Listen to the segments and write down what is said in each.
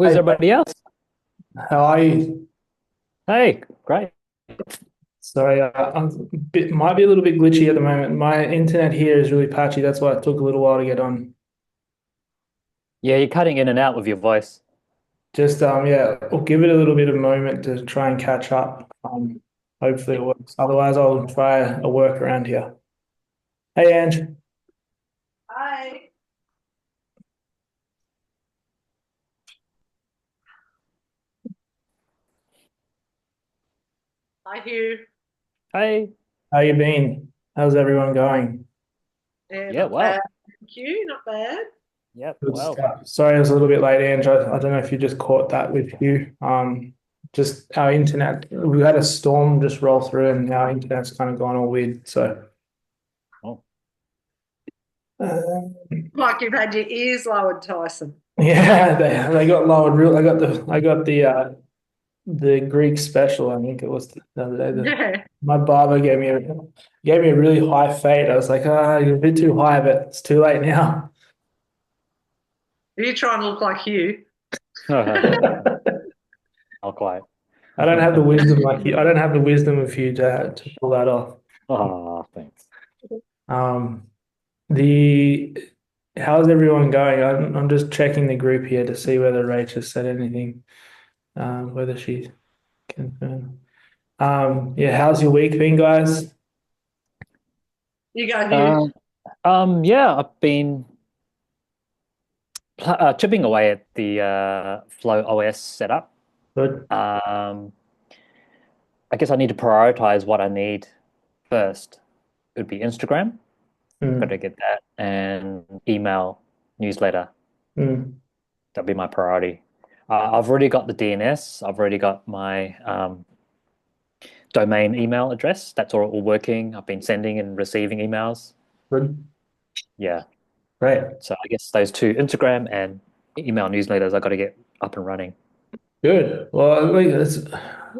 Where's Hey, everybody else? how are you? Hey, great. Sorry, I'm might be a little bit glitchy at the moment. My internet here is really patchy. That's why it took a little while to get on. Yeah, you're cutting in and out with your voice. Just yeah, we'll give it a little bit of moment to try and catch up. Hopefully it works. Otherwise, I'll try a workaround here. Hey, Ange. Hi. Hi, Hugh. Hey. How you been? How's everyone going? Yeah, Yeah, not bad. well. Thank you. Not bad. Yep, Good well. stuff. Sorry, I was a little bit late, Ange. I don't know if you just caught that with you. Just our internet. We had a storm just roll through, and our internet's kind of gone all weird. So. Oh. Uh, Like you've had your ears lowered, Tyson. yeah, they got lowered real. I got the Greek special. I think it was the other day. Yeah. My barber gave me a really high fade. I was like, you're a bit too high, but it's too late now. You try and look like Hugh. Not quite. I don't have the wisdom like you. I don't have the wisdom of you to pull that off. Oh, thanks. Um, the how's everyone going? I'm just checking the group here to see whether Rach said anything. Whether she confirmed. Yeah, how's your week been, guys? You go, Hugh. Um, yeah, I've been chipping away at the Flow OS setup. Good. Um, I guess I need to prioritize what I need first. It would be Instagram, got to Mm, get that, and email newsletter. mm, That'd be my priority. I've already got the DNS. I've already got my domain email address. That's all working. I've been sending and receiving emails. good. Yeah. Great. So I guess those two, Instagram and email newsletters, I got to get up and running. Good. Well,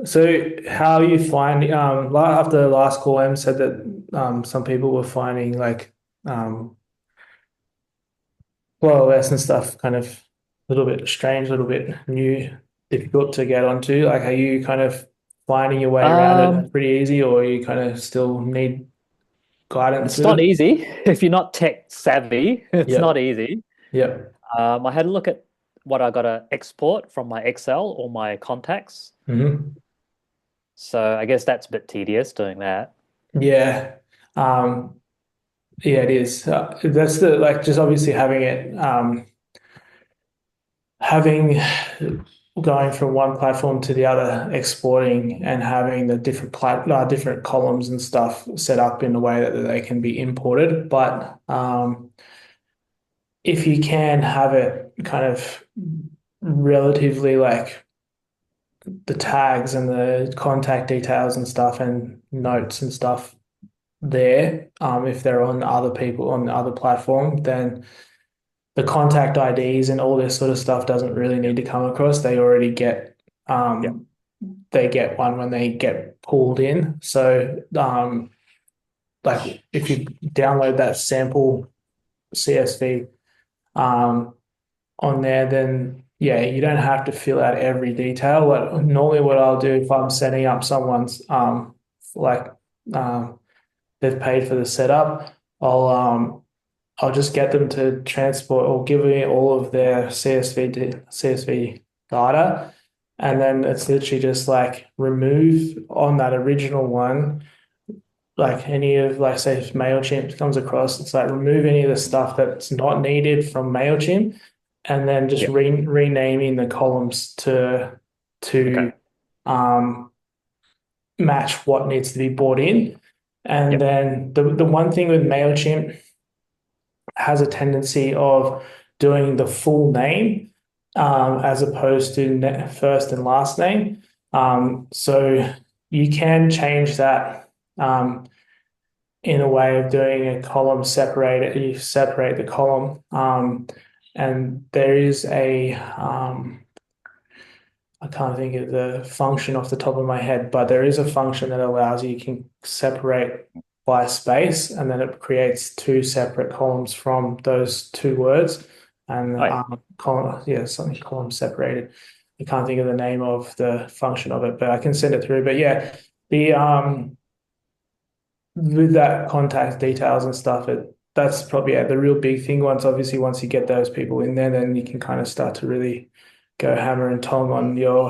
so how are you finding, after the last call, Em said that some people were finding like um OS and stuff kind of a little bit strange, a little bit new, difficult to get onto. Like, are you kind of finding your way around it Um, pretty easy, or you kind of still need guidance it's with not it? easy if you're not tech savvy. It's not Yep. easy. Yep. I had a look at what I got to export from my Excel or my contacts. Hmm. So I guess that's a bit tedious doing that. Yeah. Um, yeah, it is. That's the like just obviously having going from one platform to the other, exporting and having the different columns and stuff set up in a way that they can be imported. But if you can have it kind of relatively like the tags and the contact details and stuff and notes and stuff there, if they're on other people on the other platform, then the contact IDs and all this sort of stuff doesn't really need to come across. They already Yeah. um, they get one when they get pulled in. So like if you download that sample CSV um, on there, then yeah, you don't have to fill out every detail. What I'll do if I'm setting up someone's like um, they've paid for the setup, I'll um, I'll just get them to transport or give me all of their CSV data. And Yeah. then it's literally just like remove on that original one, like any of, like, say, if MailChimp comes across, it's like remove any of the stuff that's not needed from MailChimp and then just Yeah. renaming the columns to Okay. um, match what needs to be brought in. And Yep. then the one thing with MailChimp has a tendency of doing the full name as opposed to first and last name. So you can change that in a way of doing a column separated. You separate the column, and there is I can't think of the function off the top of my head, but there is a function that allows you can separate by space, and then it creates two separate columns from those two words. and Oh, yeah. something column separated. I can't think of the name of the function of it, but I can send it through. But yeah, the with that contact details and stuff, that's probably the real big thing. Once you get those people in there, then you can kind of start to really go hammer and tong on your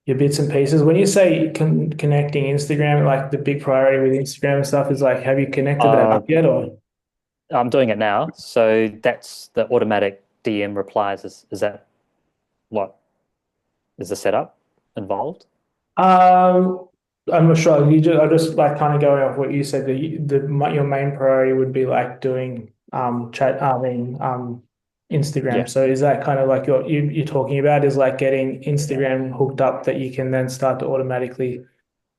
bits and pieces. When you say connecting Instagram, like the big priority with Instagram and stuff is like, have you connected that Uh, up yet? Or I'm doing it now. So that's the automatic DM replies. Is that what is the setup involved? um, I'm not sure. I just like kind of going off what you said. Your main priority would be like doing chat. I mean Instagram. Yeah, So is that kind of like you're talking about is like getting Instagram hooked up that you can then start to automatically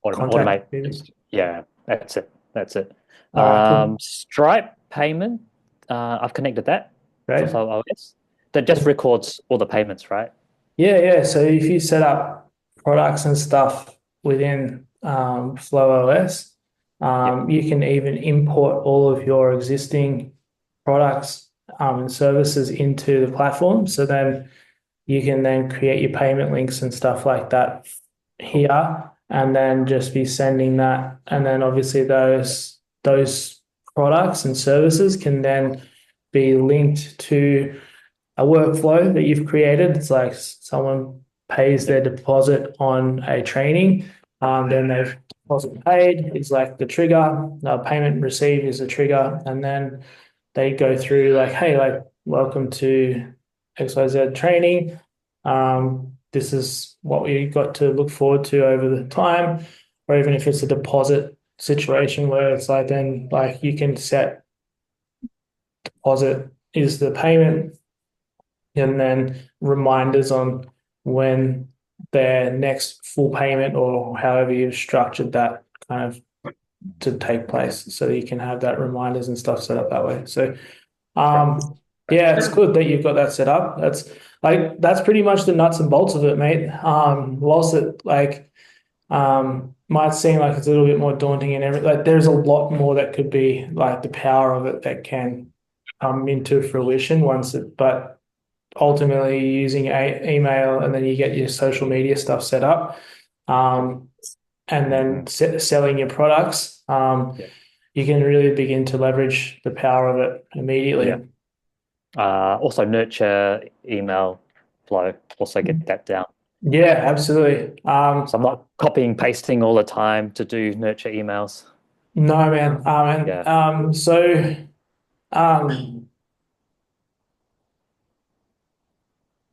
contact automate. people? Yeah, that's it. That's it. All right, cool. Stripe payment. I've connected that for Right. Flow OS. That just records all the payments, right? Yeah, yeah. So if you set up products and stuff within Flow OS, Yep. you can even import all of your existing products and services into the platform. So then you can then create your payment links and stuff like that Cool. here, and then just be sending that. And then obviously those products and services can then be linked to a workflow that you've created. It's like someone pays their Yep. deposit on a training, then they've deposit paid is like the trigger, payment received is the trigger, and then they go through like, hey, like welcome to XYZ training. This is what we got to look forward to over the time, or even if it's a deposit situation where it's like then like you can set deposit is the payment and then reminders on when their next full payment or however you've structured that kind of to take place so that you can have that reminders and stuff set up that way. So Great. yeah, it's good that you've got that set up. That's pretty much the nuts and bolts of it, mate. Whilst it might seem like it's a little bit more daunting and everything, like there's a lot more that could be like the power of it that can come into fruition but ultimately using email and then you get your social media stuff set up um, and then selling your products, Yeah. you can really begin to leverage the power of it immediately. Yeah. Also nurture email flow. Also get that down. Yeah, absolutely. So I'm not copying, pasting all the time to do nurture emails. No, man. Yeah. Um,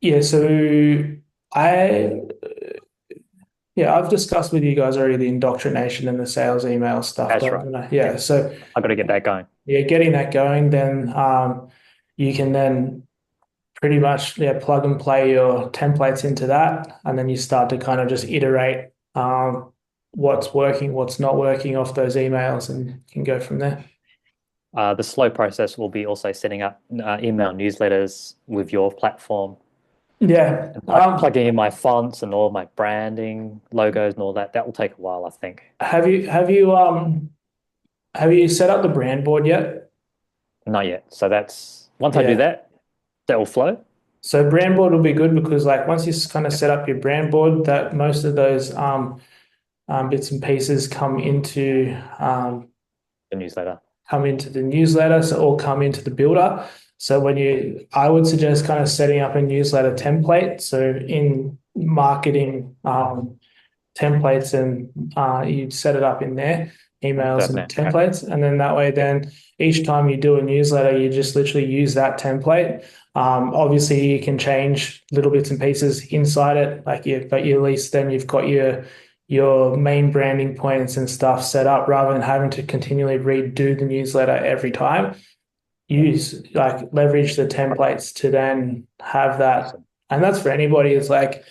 yeah, so I, yeah, I've discussed with you guys already the indoctrination and the sales email stuff, That's right. don't I? Yeah, Yeah. so I got to get that going. yeah, getting that going, then you can then pretty much plug and play your templates into that, and then you start to kind of just iterate what's working, what's not working off those emails, and can go from there. The slow process will be also setting up email newsletters with your platform Yeah. and plugging in my fonts and all my branding, logos, and all that. That will take a while, I think. Have you set up the brand board yet? Not yet. So that's once I do Yeah. that, that will flow. So brand board will be good because like once you kind of Yeah. set up your brand board, that most of those bits and pieces The newsletter. come into the newsletter, so or come into the builder. So I would suggest kind of setting up a newsletter template. So in marketing templates and you set it up in there, emails and .NET. Okay. templates, and then that way, then each time you do a newsletter, you just literally use that template. Obviously, you can change little bits and pieces inside it, but at least then you've got your main branding points and stuff set up rather than having to continually redo the newsletter every time. Leverage the templates to then have that. And that's for anybody. It's like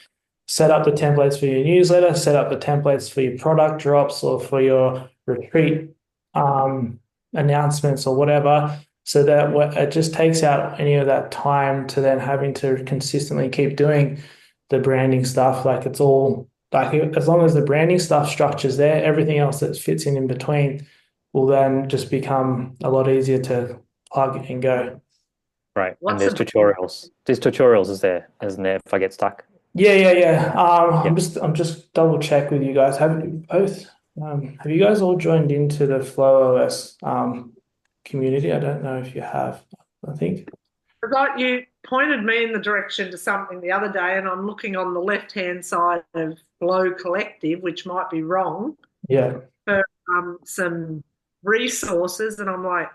set up the templates for your newsletter, set up the templates for your product drops or for your retreat announcements or whatever. So that it just takes out any of that time to then having to consistently keep doing the branding stuff. Like it's all like as long as the branding stuff structure's there, everything else that fits in between will then just become a lot easier to plug and go. Right. And What's there's the tutorials. There's tutorials, isn't there, if I get stuck? Yeah. Yeah. I'm just double check with you guys. Have you guys all joined into the Flow OS community? I don't know if you have. I think. Forgot you pointed me in the direction to something the other day, and I'm looking on the left-hand side of Flow Collective, which might be wrong, Yeah. for some resources, and I'm like,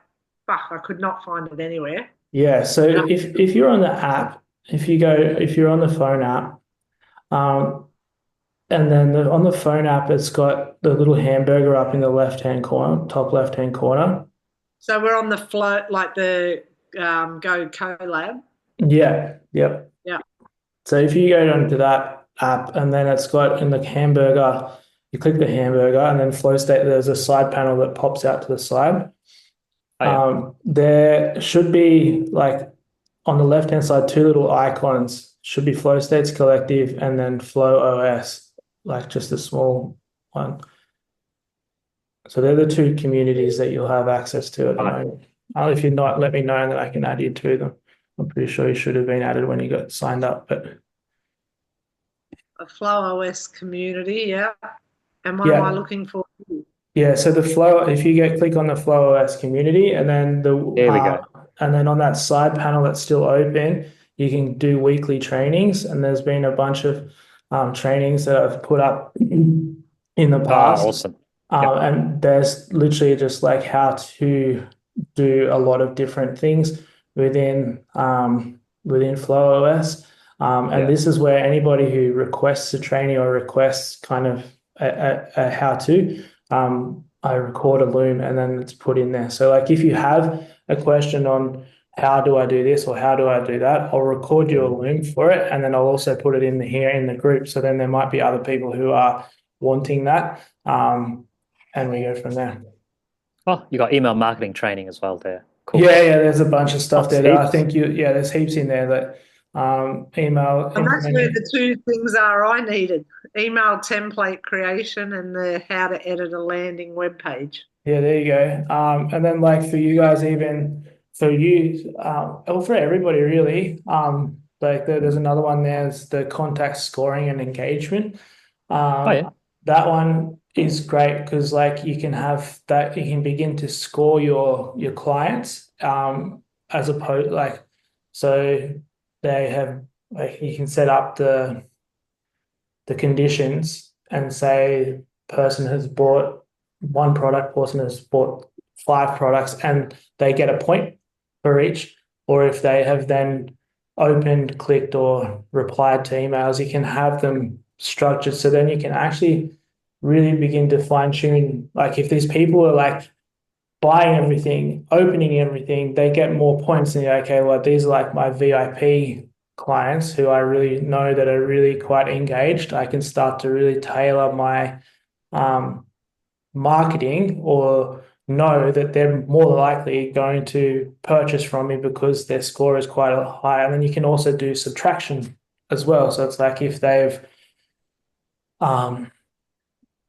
fuck, I could not find it anywhere. Yeah. So And if you're on the app, if you're on the phone app, um, and then on the phone app, it's got the little hamburger up in the left-hand corner, top left-hand corner. so we're on the flow, like the Go Colab. Yeah. Yep. Yeah. So if you go onto that app and then it's got in the hamburger, you click the hamburger and then flow state, there's a side panel that pops out to the side. Oh, yeah. There should be like on the left-hand side, two little icons should be Flow States Collective and then Flow OS, like just a small one. So they're the two communities that you'll have access to at the Right. moment. If you're not, let me know and then I can add you to them. I'm pretty sure you should have been added when you got signed up, but A Flow OS community, yeah. And what am I yeah. looking for? Yeah, so the flow, if you click on the Flow OS community and then There we go. and then on that side panel that's still open, you can do weekly trainings. And there's been a bunch of trainings that I've put up in the past. Awesome. Yep. And there's literally just like how to do a lot of different things within Flow OS. And Yeah. this is where anybody who requests a training or requests kind of a how to, I record a Loom and then it's put in there. So like if you have a question on how do I do this or how do I do that, I'll record you a Loom for it and then I'll also put it in here in the group. So then there might be other people who are wanting that, and we go from there. Oh, you got email marketing training as well there. Cool. Yeah, there's a bunch of stuff there. I Heaps. think there's heaps in there that email. And that's where the two things are I needed: email template creation and the how to edit a landing web page. Yeah, there you go. And then like for you guys, even for you, or for everybody really, like there's another one. There's the contact scoring and engagement. Oh, yeah. That one is great because like you can have that, you can begin to score your clients, as opposed like, so they have like you can set up the conditions and say person has bought one product, person has bought 5 products, and they get a point for each. Or if they have then opened, clicked, or replied to emails, you can have them structured. So then you can actually really begin to fine tune. Like if these people are like buying everything, opening everything, they get more points. And you're okay, well, these are like my VIP clients who I really know that are really quite engaged. I can start to really tailor my marketing or know that they're more likely going to purchase from me because their score is quite high. And then you can also do subtraction as well. So it's like if they've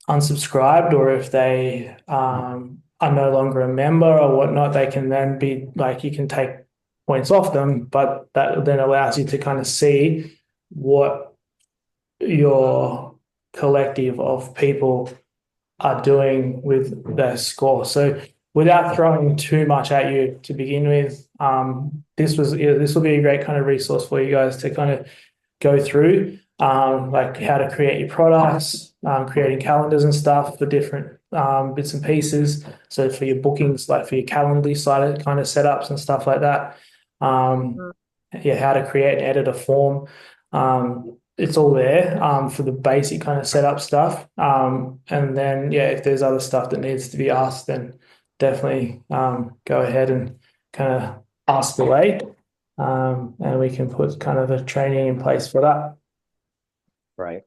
unsubscribed or if they are no longer a member or whatnot, they can then be like, you can take points off them, but that then allows you to kind of see what your collective of people are doing with their score. So without throwing too much at you to begin with, this will be a great kind of resource for you guys to kind of go through, like how to create your products, creating calendars and stuff for different bits and pieces. So for your bookings, like for your Calendly side kind of setups and stuff like that. Yeah, how to create and edit a form. It's all there for the basic kind of setup stuff. And then, yeah, if there's other stuff that needs to be asked, then definitely go ahead and kind of ask away. And we can put kind of a training in place for that. Right.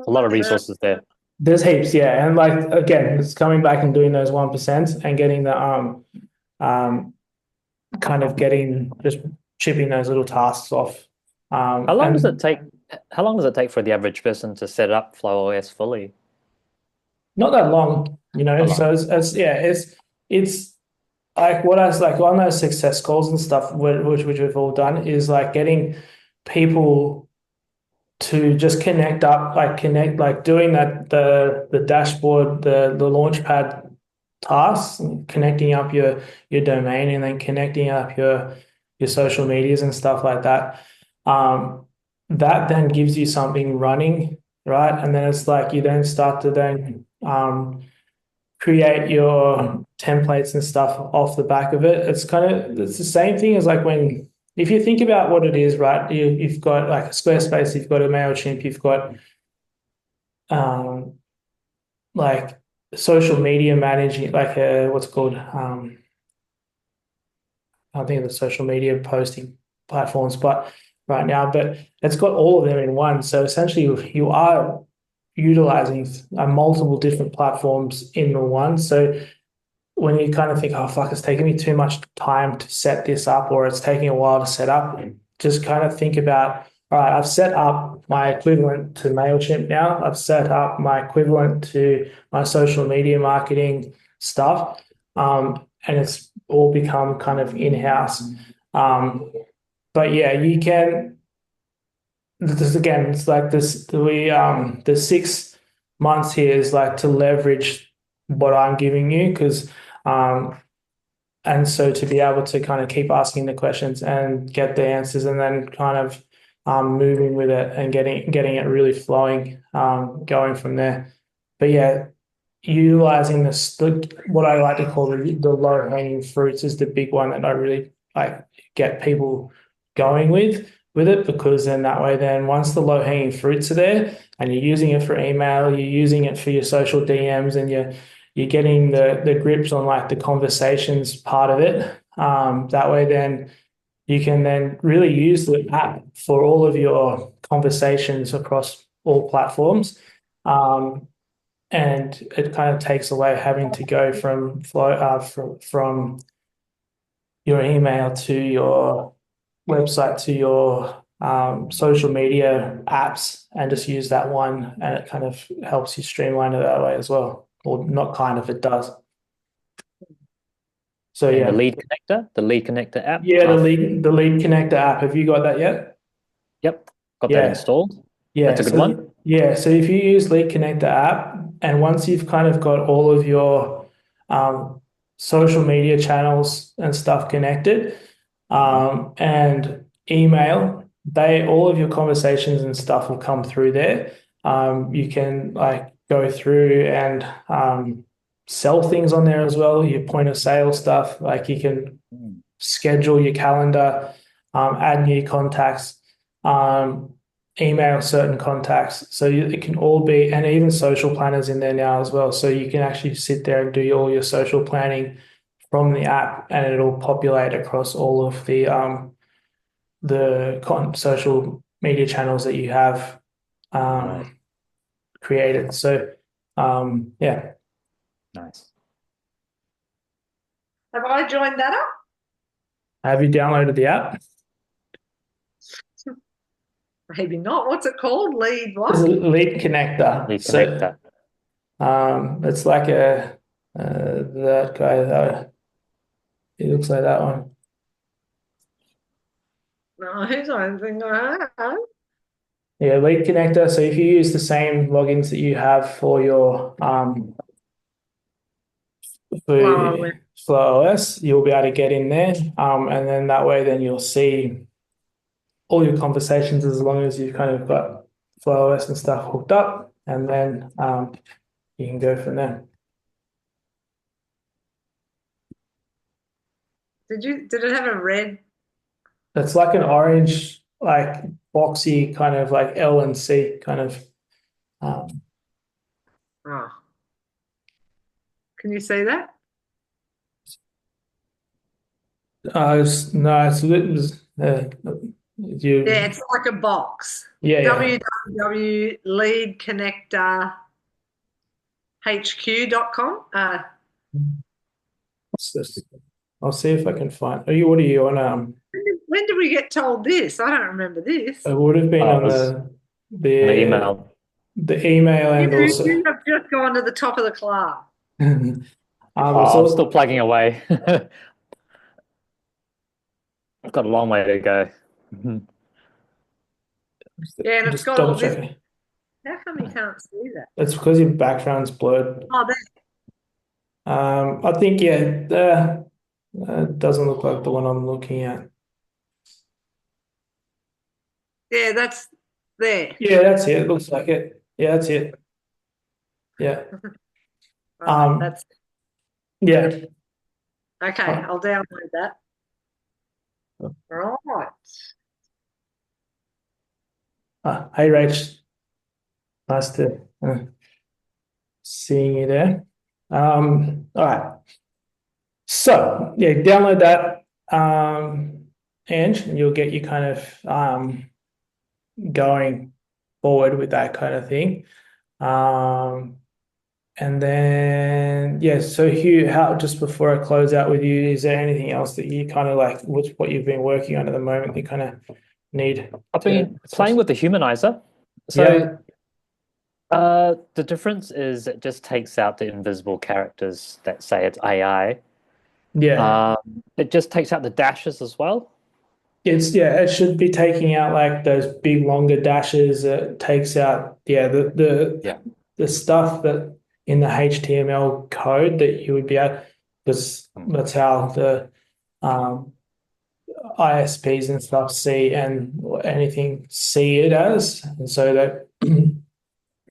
A lot of resources there. There's heaps, yeah. And like, again, it's coming back and doing those 1% and getting the kind of just chipping those little tasks off. How long does it take for the average person to set up Flow OS fully? Not that long, you know. Not long. So it's like what I was like on those success calls and stuff, which we've all done, is like getting people to just connect up, like doing that the dashboard, the launchpad tasks, connecting up your domain and then connecting up your social medias and stuff like that. Um, that then gives you something running, right? And then it's like you then start to then create your templates and stuff off the back of it. It's the same thing as like when if you think about what it is, right? You've got like a Squarespace, you've got a MailChimp, you've got um, like social media managing, like what's it called? I think of the social media posting platforms, but right now, but it's got all of them in one. So essentially, you are utilizing multiple different platforms in the one. So when you kind of think, oh, fuck, it's taking me too much time to set this up, or it's taking a while to set up, just kind of think about, all right, I've set up my equivalent to MailChimp now. I've set up my equivalent to my social media marketing stuff. And it's all become kind of in-house. But yeah, you can, this again, it's like this, the 6 months here is like to leverage what I'm giving you because and so to be able to kind of keep asking the questions and get the answers and then kind of moving with it and getting it really flowing, going from there. But yeah, utilizing what I like to call the low hanging fruits is the big one that I really like get people going with it because then that way then once the low hanging fruits are there and you're using it for email, you're using it for your social DMs and you're getting the grips on like the conversations part of it. That way then you can then really use the app for all of your conversations across all platforms. And it kind of takes away having to go from your email to your website to your social media apps and just use that one and it kind of helps you streamline it that way as well. Or not kind of, it does. So And yeah. the lead connector app. Yeah, the lead connector app. Have you got that yet? Yep, got that Yeah. installed. Yeah. That's a good one. Yeah. So if you use Lead Connector app, and once you've kind of got all of your social media channels and stuff connected, and email, all of your conversations and stuff will come through there. You can like go through and sell things on there as well. Your point of sale stuff, like you can schedule your calendar, add new contacts, email certain contacts. So it can all be, and even social planners in there now as well. So you can actually sit there and do all your social planning from the app, and it'll populate across all of the social media channels that you have Right. created. So yeah. Nice. Have I joined that up? Have you downloaded the app? Maybe not. What's it called? Lead It's what? a Lead Connector. Lead So it's like that guy. It looks like that one. No, I don't think I have. Yeah, Lead Connector. So if you use the same logins that you have for your Flow Flow OS, you'll be able to get in there. And then that way then you'll see all your conversations as long as you've kind of got Flow OS and stuff hooked up, and then you can go from there. Did it have a red? It's like an orange, like boxy kind of like L and C kind of. Oh. Can you see that? No, you. Yeah, it's like a box. Yeah, www.leadconnectorhq.com. I'll see if I can find. What are you on? When did we get told this? I don't remember this. It would have been on the email. the email and also You have just gone to the top of the class. It's I'm all, still plugging away. I've got a long way to go. Mhm. Yeah, and it's just got double all this. checking. How come you can't see that? It's because your background's blurred. Oh, there. I think doesn't look like the one I'm looking at. Yeah, that's there. Yeah, that's it. It looks like it. Yeah, that's it. Yeah. Right, Um, that's yeah. okay. Uh, I'll download that. Right. hey, Rach. Nice to seeing you there. All right. So yeah, download that, and you'll get you kind of going forward with that kind of thing. And then yeah, so Hugh, how just before I close out with you, is there anything else that you kind of like what you've been working on at the moment you kind of need I've to been playing with the humanizer. So yeah, the difference is it just takes out the invisible characters that say it's AI. yeah. It just takes out the dashes as well. It should be taking out like those big longer dashes. It takes out Yeah. the stuff that in the HTML code that you would be able, because Mm. that's how the um, ISPs and stuff see and anything see it as, and so that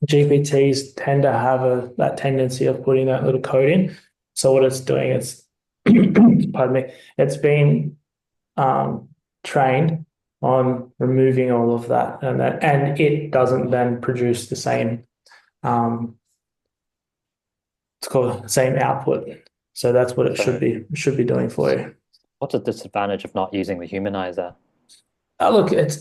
GPTs tend to have that tendency of putting that little code in. So what it's doing is, pardon me, it's been um, trained on removing all of that, and it doesn't then produce the same it's called same output. So that's what it So should be doing for you. what's the disadvantage of not using the humanizer? Look, it's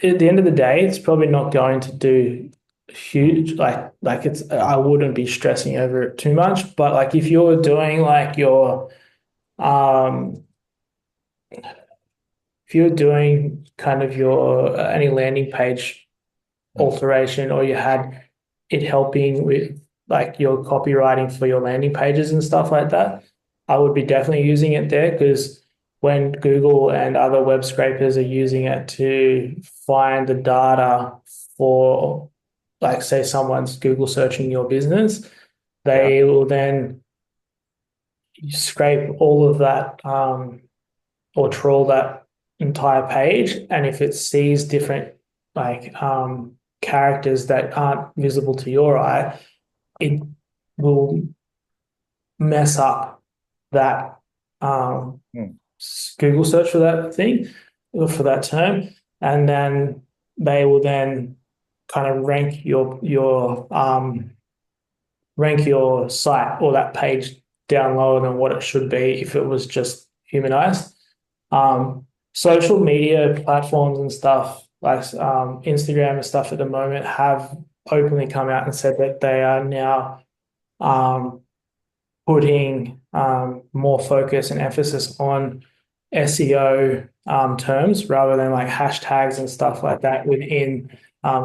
at the end of the day, it's probably not going to do huge like it's. I wouldn't be stressing over it too much, but like if you're doing like your um if you're doing kind of your any landing page Mm. alteration, or you had it helping with like your copywriting for your landing pages and stuff like that, I would be definitely using it there, because when Google and other web scrapers are using it to find the data for, like, say someone's Google searching your business, Yeah. they will then scrape all of that or trawl that entire page. And if it sees different like characters that aren't visible to your eye, it will mess up that Mm. Google search for that thing or for that term, and then they will then kind of rank your site or that page down lower than what it should be if it was just humanized. Social media platforms and stuff like Instagram and stuff at the moment have openly come out and said that they are now um, putting more focus and emphasis on SEO terms rather than like hashtags and stuff like that within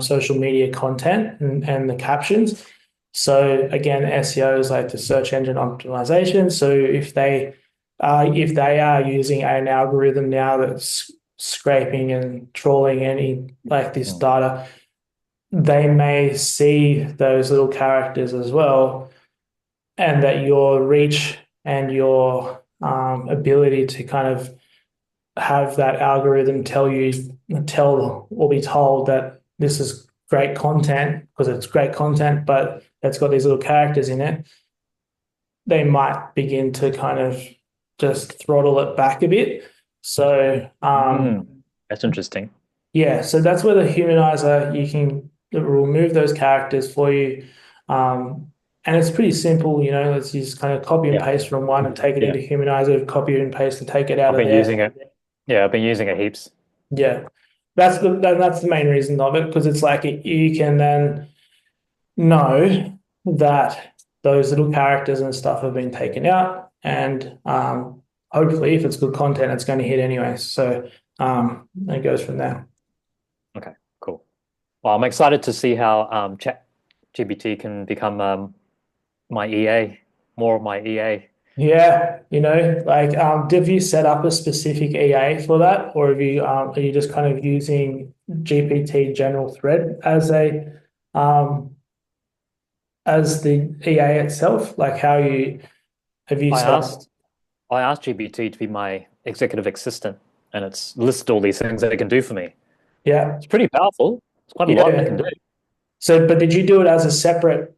social media content and the captions. So again, SEO is like the search engine optimization. So if they are using an algorithm now that's scraping and trawling any like this Mm. data, they may see those little characters as well, and that your reach and your ability to kind of have that algorithm tell or be told that this is great content because it's great content, but it's got these little characters in it, they might begin to kind of just throttle it back a bit. So That's interesting. yeah, so that's where the humanizer, you can remove those characters for you. And it's pretty simple, let's just kind of copy and Yeah. paste from one and take it Yeah. into humanizer, copy and paste and take it out I've of been there. using it. Yeah, I've been using it heaps. Yeah. That's the main reason of it, because it's like you can then know that those little characters and stuff have been taken out, and hopefully if it's good content, it's going to hit anyway. So it goes from there. Okay, cool. Well, I'm excited to see how ChatGPT can become my EA. more of my EA. Yeah, like have you set up a specific EA for that, or are you just kind of using GPT general thread as the EA itself? Like how you have you I set up? asked I asked GPT to be my executive assistant, and it's listed all these things that it can do for me. Yeah, It's pretty powerful. It's quite a yeah, lot it can yeah. do. So, but did you do it as a separate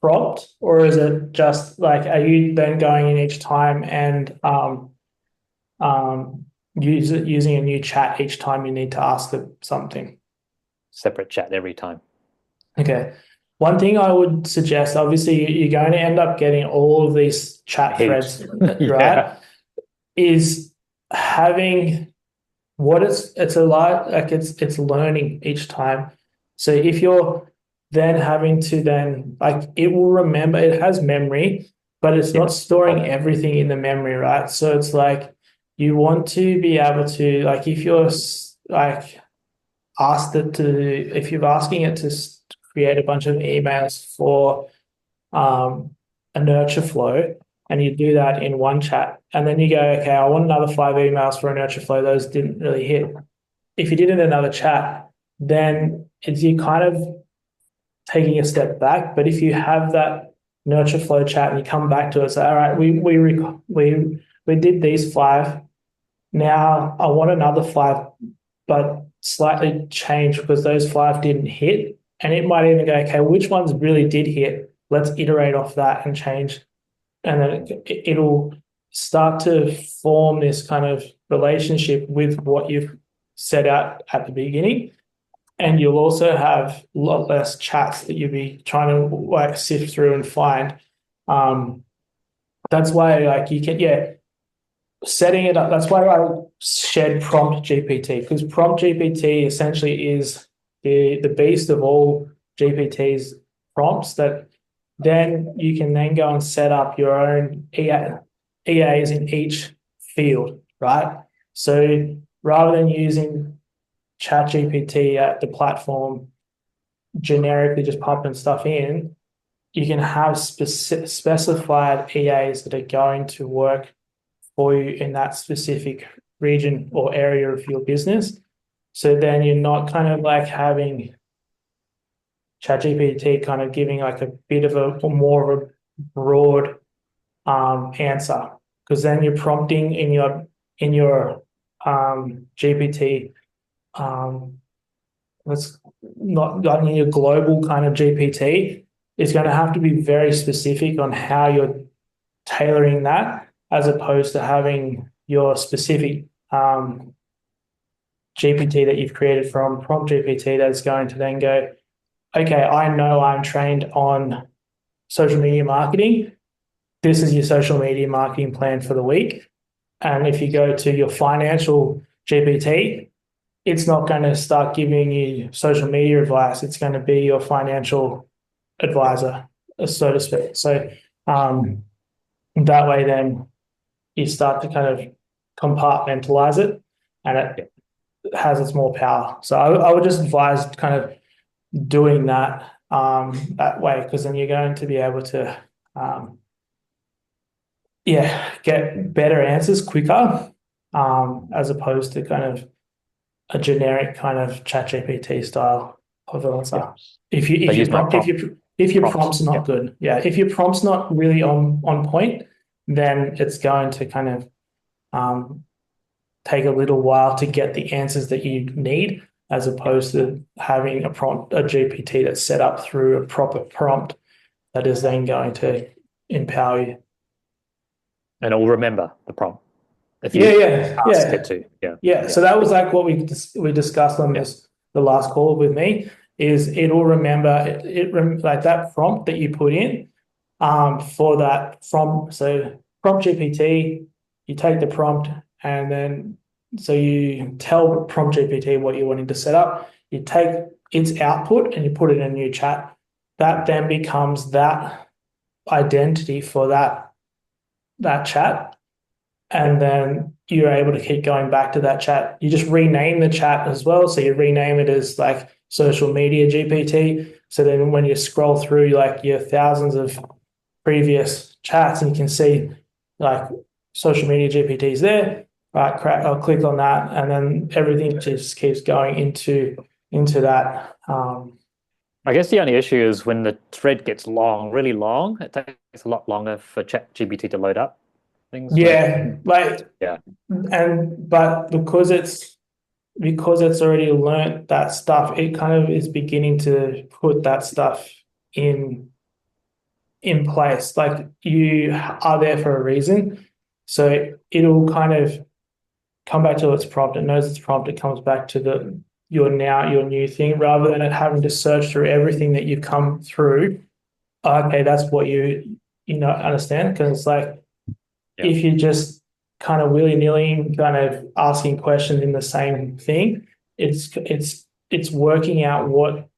prompt, or is it just like are you then going in each time and using a new chat each time you need to ask it something? Separate chat every time. Okay. One thing I would suggest, obviously, you're going to end up getting all of these chat Heaps. threads, Yeah. right? Is having what it's a lot like it's learning each time. So if you're then having to then like it will remember, it has memory, but it's not Yeah. storing everything in the memory, right? So it's like you want to be able to like if you're like asked it to if you're asking it to create a bunch of emails for a nurture flow, and you do that in one chat, and then you go, okay, I want another 5 emails for a nurture flow. Those didn't really hit. If you did it in another chat, then it's you kind of taking a step back. But if you have that nurture flow chat and you come back to it, say, all right, we did these 5. Now I want another 5, but slightly changed because those 5 didn't hit. And it might even go, okay, which ones really did hit? Let's iterate off that and change. And then it'll start to form this kind of relationship with what you've set out at the beginning. And you'll also have a lot less chats that you'll be trying to like sift through and find. That's why like you can, setting it up. That's why I shared Prompt GPT, because Prompt GPT essentially is the beast of all GPT's prompts that then you can then go and set up your own EAs in each field, right? So rather than using ChatGPT at the platform generically just pumping stuff in, you can have specified EAs that are going to work for you in that specific region or area of your business. So then you're not kind of like having ChatGPT kind of giving like a bit of a or more of a broad answer, because then you're prompting in your GPT. That's not in your global kind of GPT. It's going to have to be very specific on how you're tailoring that, as opposed to having your specific GPT that you've created from Prompt GPT that's going to then go, okay, I know I'm trained on social media marketing. This is your social media marketing plan for the week. And if you go to your financial GPT, it's not going to start giving you social media advice. It's going to be your financial advisor, so to speak. So that way, then you start to kind of compartmentalize it, and it has its more power. So I would just advise kind of doing that that way, because then you're going to be able to get better answers quicker, as opposed to kind of a generic kind of ChatGPT style of answer. Yeah. If your prompts. prompt's not good, if your prompt's not really on point, then it's going to kind of take a little while to get the answers that you need, as opposed to having a GPT that's set up through a proper prompt that is then going to empower you. And it'll remember the prompt. If you ask it to. Yeah. So that was like what we discussed on the last call with me, is it'll remember like that prompt that you put in for that so Prompt GPT, you take the prompt and then so you tell Prompt GPT what you're wanting to set up. You take its output and you put it in a new chat. That then becomes that identity for that chat. And then you're able to keep going back to that chat. You just rename the chat as well. So you rename it as like social media GPT. So then when you scroll through like your thousands of previous chats, and you can see like social media GPTs there. Right, I'll click on that, and then everything just keeps going into that. I guess the only issue is when the thread gets long, really long, it takes a lot longer for ChatGPT to load up things. Yeah, yeah, but because it's already learnt that stuff, it kind of is beginning to put that stuff in place. Like, you are there for a reason, so it'll kind of come back to its prompt. It knows its prompt. It comes back to your new thing, rather than it having to search through everything that you've come through. Okay, that's what you understand, because it's like, if you just kind of willy-nilly kind of asking questions in the same thing, it's working out what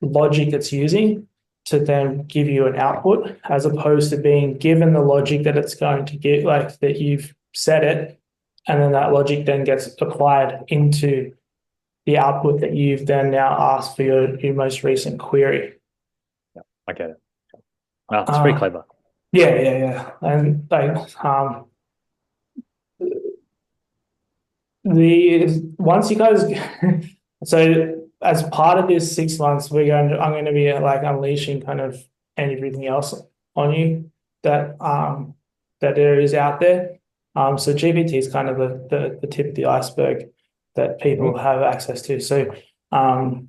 logic it's using to then give you an output, as opposed to being given the logic that it's going to give, like that you've set it, and then that logic then gets applied into the output that you've then now asked for your most recent query. Yeah, I get it. Wow, it's pretty clever. Yeah. And like, once you guys, so as part of this 6 months, I'm going to be like unleashing kind of everything else on you that there is out there. So GPT is kind of the tip of the iceberg that people have access to. So so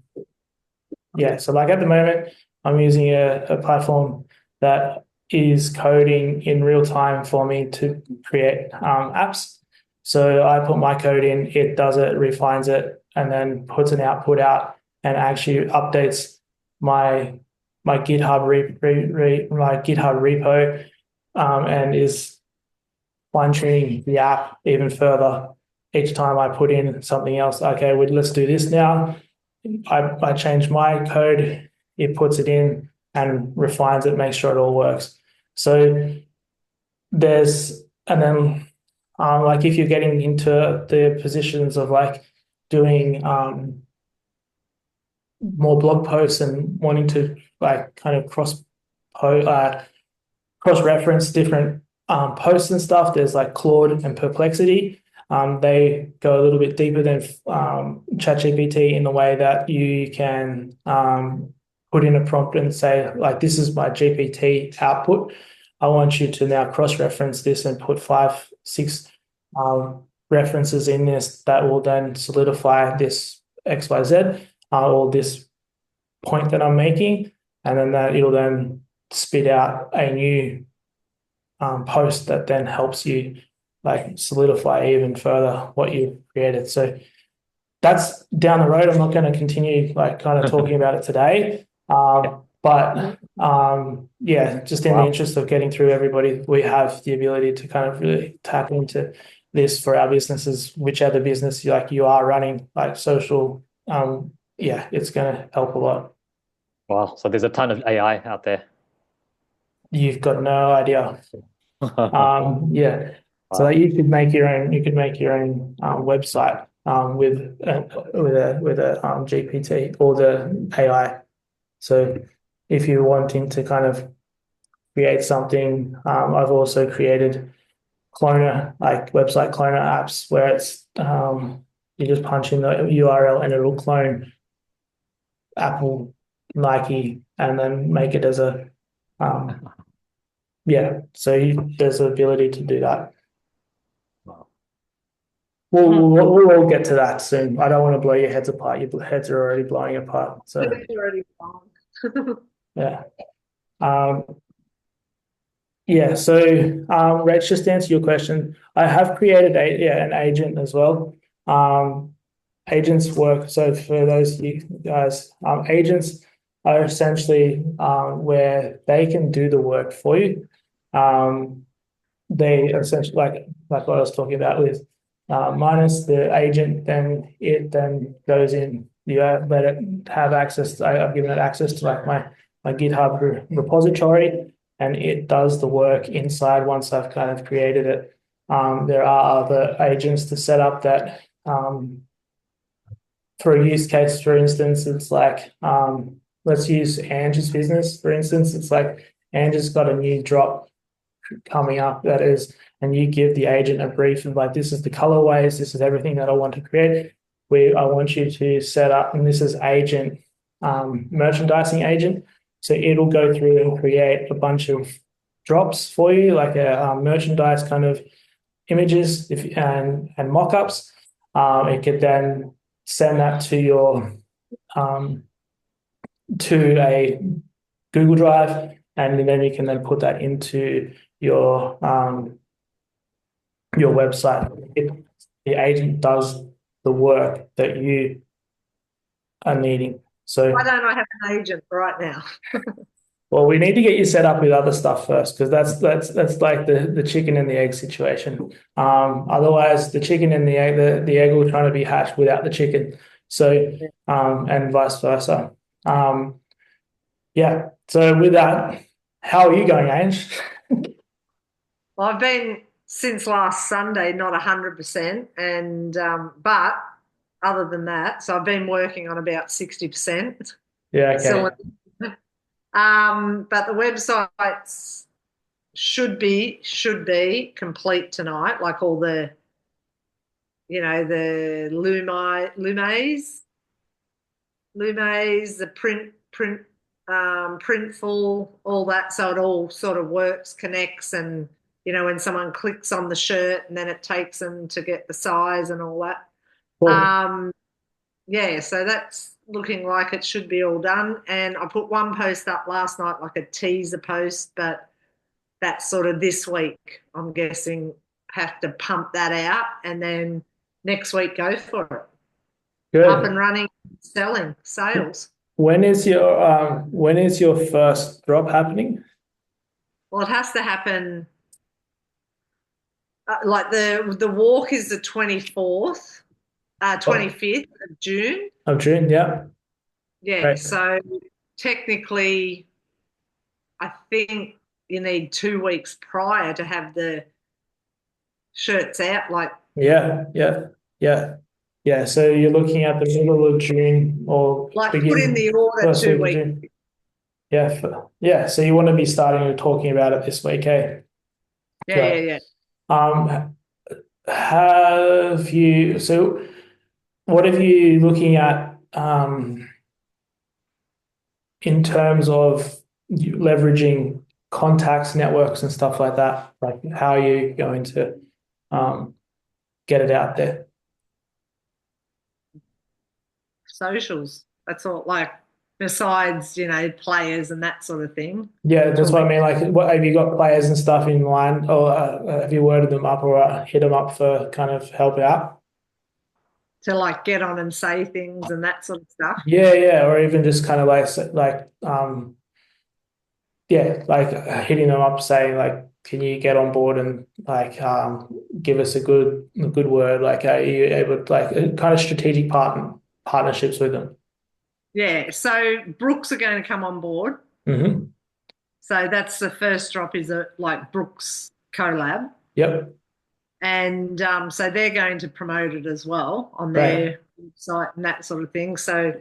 like at the moment, I'm using a platform that is coding in real time for me to create apps. So I put my code in, it does it, refines it, and then puts an output out, and actually updates my GitHub repo, and is fine-tuning the app even further each time I put in something else. Okay, let's do this now. I change my code, it puts it in and refines it, makes sure it all works. So like if you're getting into the positions of like doing more blog posts and wanting to like kind of cross-reference different posts and stuff, there's like Claude and Perplexity. They go a little bit deeper than ChatGPT in the way that you can put in a prompt and say, like, this is my GPT output. I want you to now cross-reference this and put 5, 6 references in this that will then solidify this XYZ, or this point that I'm making, and then that it'll then spit out a new post that then helps you like solidify even further what you've created. So that's down the road. I'm not going to continue like kind of talking about it today. But just in the interest of getting through everybody, we have the ability to kind of really tap into this for our businesses, whichever business you are running, like social. It's going to help a lot. Wow. So there's a ton of AI out there. You've got no idea. So that you could make your own website with a GPT or the AI. So if you're wanting to kind of create something, I've also created cloner, like website cloner apps, where it's you just punch in the URL and it'll clone Apple, Nike, and then make it as a there's the ability to do that. Wow. We'll all get to that soon. I don't want to blow your heads apart. Your heads are already blowing apart. So already yeah. So Rach, just to answer your question, I have created an agent as well. Agents work. So for those of you guys, agents are essentially where they can do the work for you. They essentially like what I was talking about with minus the agent, then it then goes in. You let it have access. I've given it access to like my GitHub repository, and it does the work inside once I've kind of created it. There are other agents to set up that for a use case, for instance, it's like let's use Angie's business, for instance. It's like Angie's got a new drop coming up and you give the agent a brief of like, this is the colorways, this is everything that I want to create. I want you to set up, and this is agent, merchandising agent. So it'll go through and create a bunch of drops for you, like a merchandise kind of images and mock-ups. It could then send that to your to a Google Drive, and then you can then put that into your website. The agent does the work that you are needing. So Why don't I have an agent right now? well, we need to get you set up with other stuff first, because that's like the chicken and the egg situation. Otherwise, the chicken and the egg will try to be hatched without the chicken. So and vice versa. Yeah. So with that, how are you going, Ange? Well, I've been since last Sunday, not 100%, and but other than that, so I've been working on about 60%. Yeah. Okay. So, but the websites should be complete tonight, like all the, the Lumes, the Printful, all that, so it all sort of works, connects, and when someone clicks on the shirt and then it takes them to get the size and all that. Cool. Yeah, so that's looking like it should be all done. And I put one post up last night, like a teaser post, but that's sort of this week. I'm guessing have to pump that out, and then next week go for it. Good. Up and running, selling, sales. When is your first drop happening? Well, it has to happen. Like the walk is the 24th, 25th of June. Of June, yeah. Yeah, Right. so technically, I think you need 2 weeks prior to have the shirts out. Like, Yeah. So you're looking at the middle of June or put in the order first 2 week of weeks. June. Yeah. So you want to be starting and talking about it this week, eh? Yeah. So what are you looking at in terms of leveraging contacts, networks, and stuff like that? Like, how are you going to get it out there? Socials. That's all. Like, besides players and that sort of thing. Yeah, that's what I mean. Like, what have you got players and stuff in line, or have you worded them up or hit them up for kind of help out? To like get on and say things and that sort of stuff. Yeah, or even just kind of hitting them up saying like, can you get on board and like give us a good word? Like, are you able to like kind of strategic partnerships with them? Yeah, so Brooks are going to come on board. Mm-hmm. So that's the first drop, is a like Brooks collab. Yep. And so they're going to promote it as well on their website and that sort of thing. So,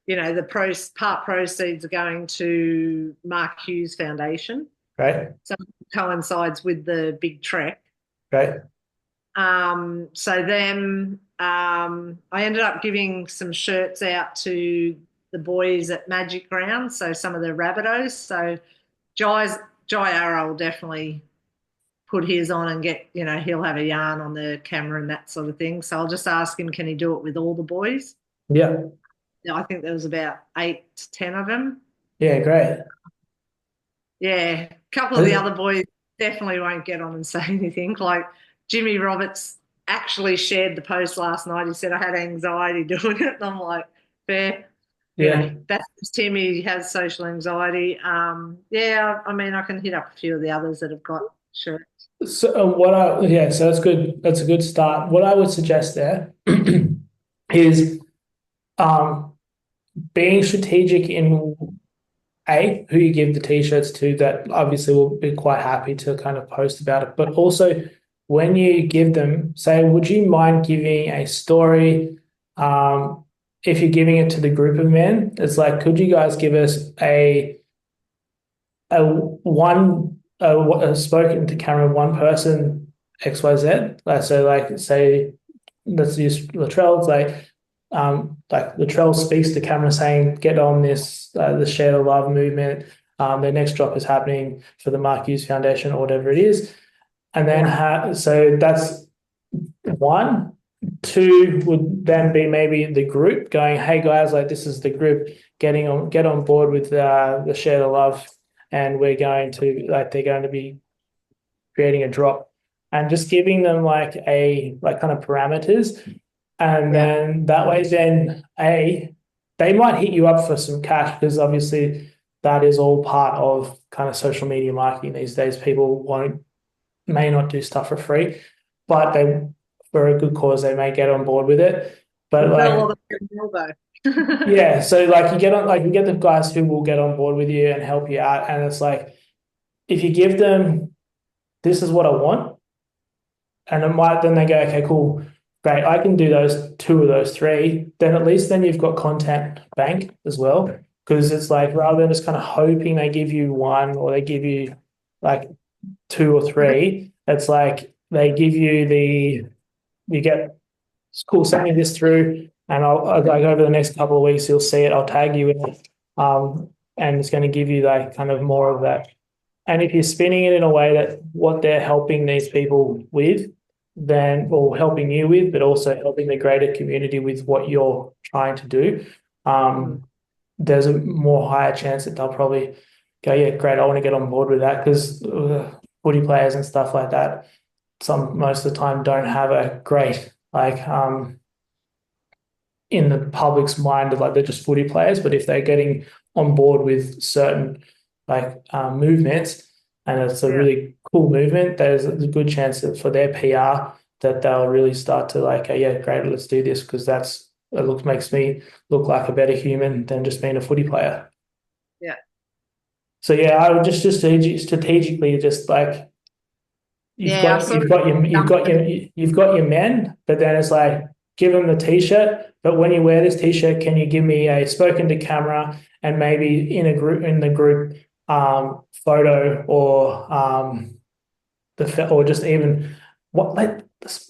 the part proceeds are going to Mark Hughes Foundation. Right. So it coincides with the big trek. Right. So then I ended up giving some shirts out to the boys at Magic Ground, so some of the Rabbitohs. So Jai Arrow will definitely put his on and get, he'll have a yarn on the camera and that sort of thing. So I'll just ask him, can he do it with all the boys? Yeah. I think there was about 8 to 10 of them. Yeah, great. Yeah, a couple of the other boys definitely won't get on and say anything. Like Jimmy Roberts actually shared the post last night. He said, I had anxiety doing it. And I'm like, fair. Yeah. That's Tim. He has social anxiety. Yeah, I mean, I can hit up a few of the others that have got shirts. So so that's good. That's a good start. What I would suggest there is being strategic in who you give the t-shirts to, that obviously will be quite happy to kind of post about it. But also when you give them, say, would you mind giving a story? If you're giving it to the group of men, it's like, could you guys give us a one spoken to camera one person XYZ. So like say let's use Latrell. Like Latrell speaks to camera saying, "Get on this the Share the Love movement." The next drop is happening for the Mark Hughes Foundation or whatever it is, and then so that's one. Two would then be maybe the group going, "Hey guys, like this is the group get on board with the Share the Love, and we're going to they're going to be creating a drop." And just giving them like kind of parameters, and then that way then they might hit you up for some cash, because obviously that is all part of kind of social media marketing these days. People may not do stuff for free, but for a good cause they may get on board with it. But yeah, so like you get the guys who will get on board with you and help you out, and it's like if you give them, "This is what I want," and then they go, "Okay, cool, great, I can do two of those three," then at least then you've got content bank as well. Because it's like, rather than just kind of hoping they give you one or they give you like two or three, it's like they give you you get, "It's cool, send me this through, and I'll like over the next couple of weeks you'll see it. I'll tag you in it, and it's going to give you like kind of more of that." And if you're spinning it in a way that what they're helping these people with, then, or helping you with, but also helping the greater community with what you're trying to do, there's a more higher chance that they'll probably go, "Yeah, great, I want to get on board with that," because footy players and stuff like that, most of the time don't have a great in the public's mind, like they're just footy players. But if they're getting on board with certain movements, and it's a really cool movement, there's a good chance that for their PR that they'll really start to like, "Yeah, great, let's do this, because makes me look like a better human than just being a footy player." Yeah. So yeah, I would just strategically just like you've got your men, but then it's like, give them the t-shirt, but when you wear this t-shirt, can you give me a spoken to camera and maybe in the group photo, or or just even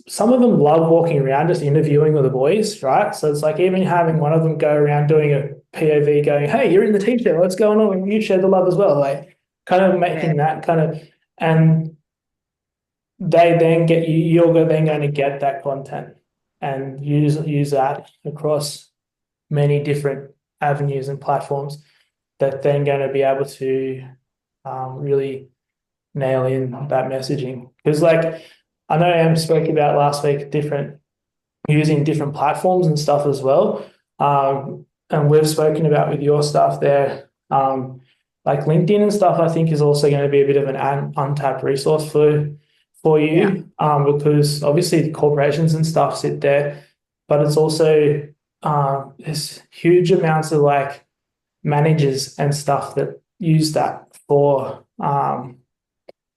some of them love walking around just interviewing with the boys, right? So it's like even having one of them go around doing a POV going, "Hey, you're in the t-shirt, what's going on? You share the love as well." Like kind of making that kind of, and they then you're then going to get that content and use that across many different avenues and platforms that then going to be able to really nail in that messaging. Because like I know Em spoke about last week using different platforms and stuff as well, and we've spoken about with your stuff there, like LinkedIn and stuff. I think is also going to be a bit of an untapped resource for you, because obviously corporations and stuff sit there, but it's also there's huge amounts of like managers and stuff that use that for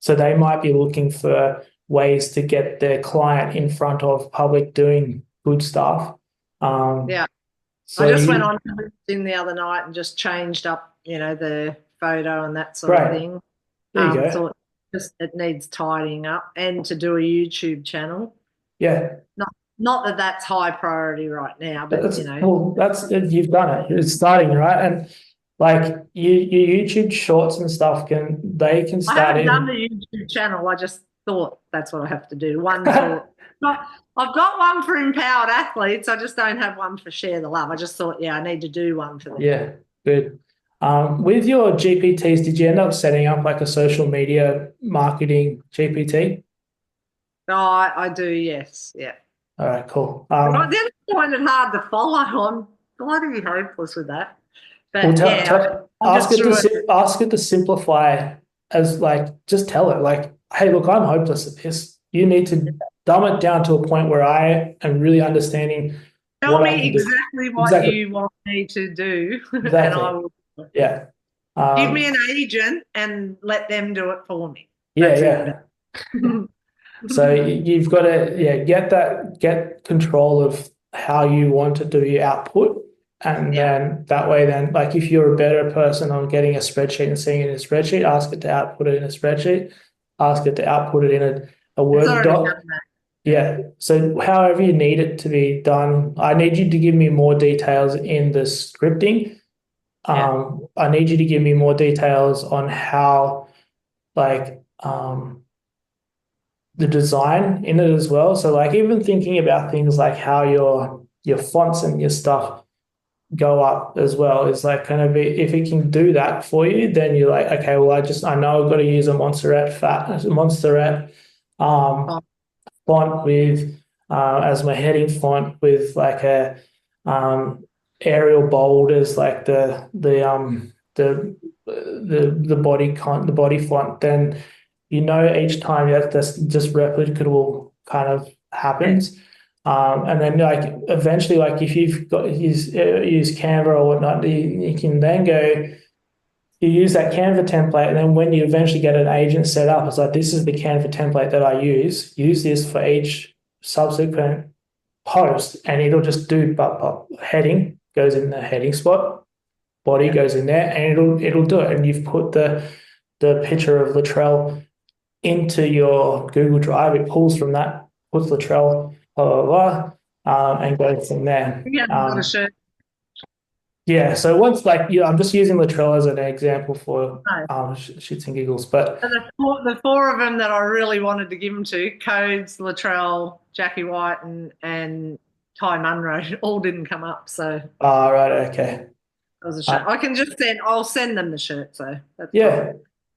so they might be looking for ways to get their client in front of public doing good stuff. So I just went on to LinkedIn the other night and just changed up, the photo and that sort of thing. There you go. Thought it needs tidying up, and to do a YouTube channel. Yeah. Not that that's high priority right now, but well, you've done it. It's starting, right? And like your YouTube shorts and stuff can start. I haven't done the YouTube channel. I just thought that's what I have to do. One for I've got one for Empowered Athletes. I just don't have one for Share the Love. I just thought, I need to do one for them. Yeah, good. With your GPTs, did you end up setting up like a social media marketing GPT? Oh, I do, yes. Yeah. All right, cool. Then I find it hard to follow. I'm bloody hopeless with that. But ask it to simplify, as like, just tell it like, "Hey, look, I'm hopeless at this. You need to dumb it down to a point where I am really understanding. Tell me exactly what you want me to do." Exactly. And I will. Yeah. Give me an agent and let them do it for me. Yeah. So you've got to get control of how you want to do your output, And Yeah. then that way, then like if you're a better person on getting a spreadsheet and seeing it in a spreadsheet, ask it to output it in a spreadsheet, ask it to output it in a It's Word already doc. done that. Yeah. So however you need it to be done, I need you to give me more details in the scripting. I need you to give me more details on how like the design in it as well. So like even thinking about things like how your fonts and your stuff go up as well is like kind of if it can do that for you, then you're like, okay, well I know I've got to use a Montserrat Oh, font with as my heading font with like a Arial bold as like the body font, then you know each time that's just replicable kind of yeah. happens. And then like eventually, like if you've got use Canva or whatnot, you can then go, you use that Canva template, and then when you eventually get an agent set up, it's like this is the Canva template that I use. Use this for each subsequent post, and it'll just do but heading goes in the heading spot, body Yeah. goes in there, and it'll do it. And you've put the picture of Latrell into your Google Drive. It pulls from that, puts Latrell, blah blah blah, and goes from there. We haven't got a shirt. Yeah, so once like I'm just using Latrell as an example for No. shits and giggles, but And the four of them that I really wanted to give them to, Codes, Latrell, Jackie White, and Ty Munro, all didn't come up. So right, okay, that was a shirt. I can just I'll send them the shirt. So that's fine. yeah,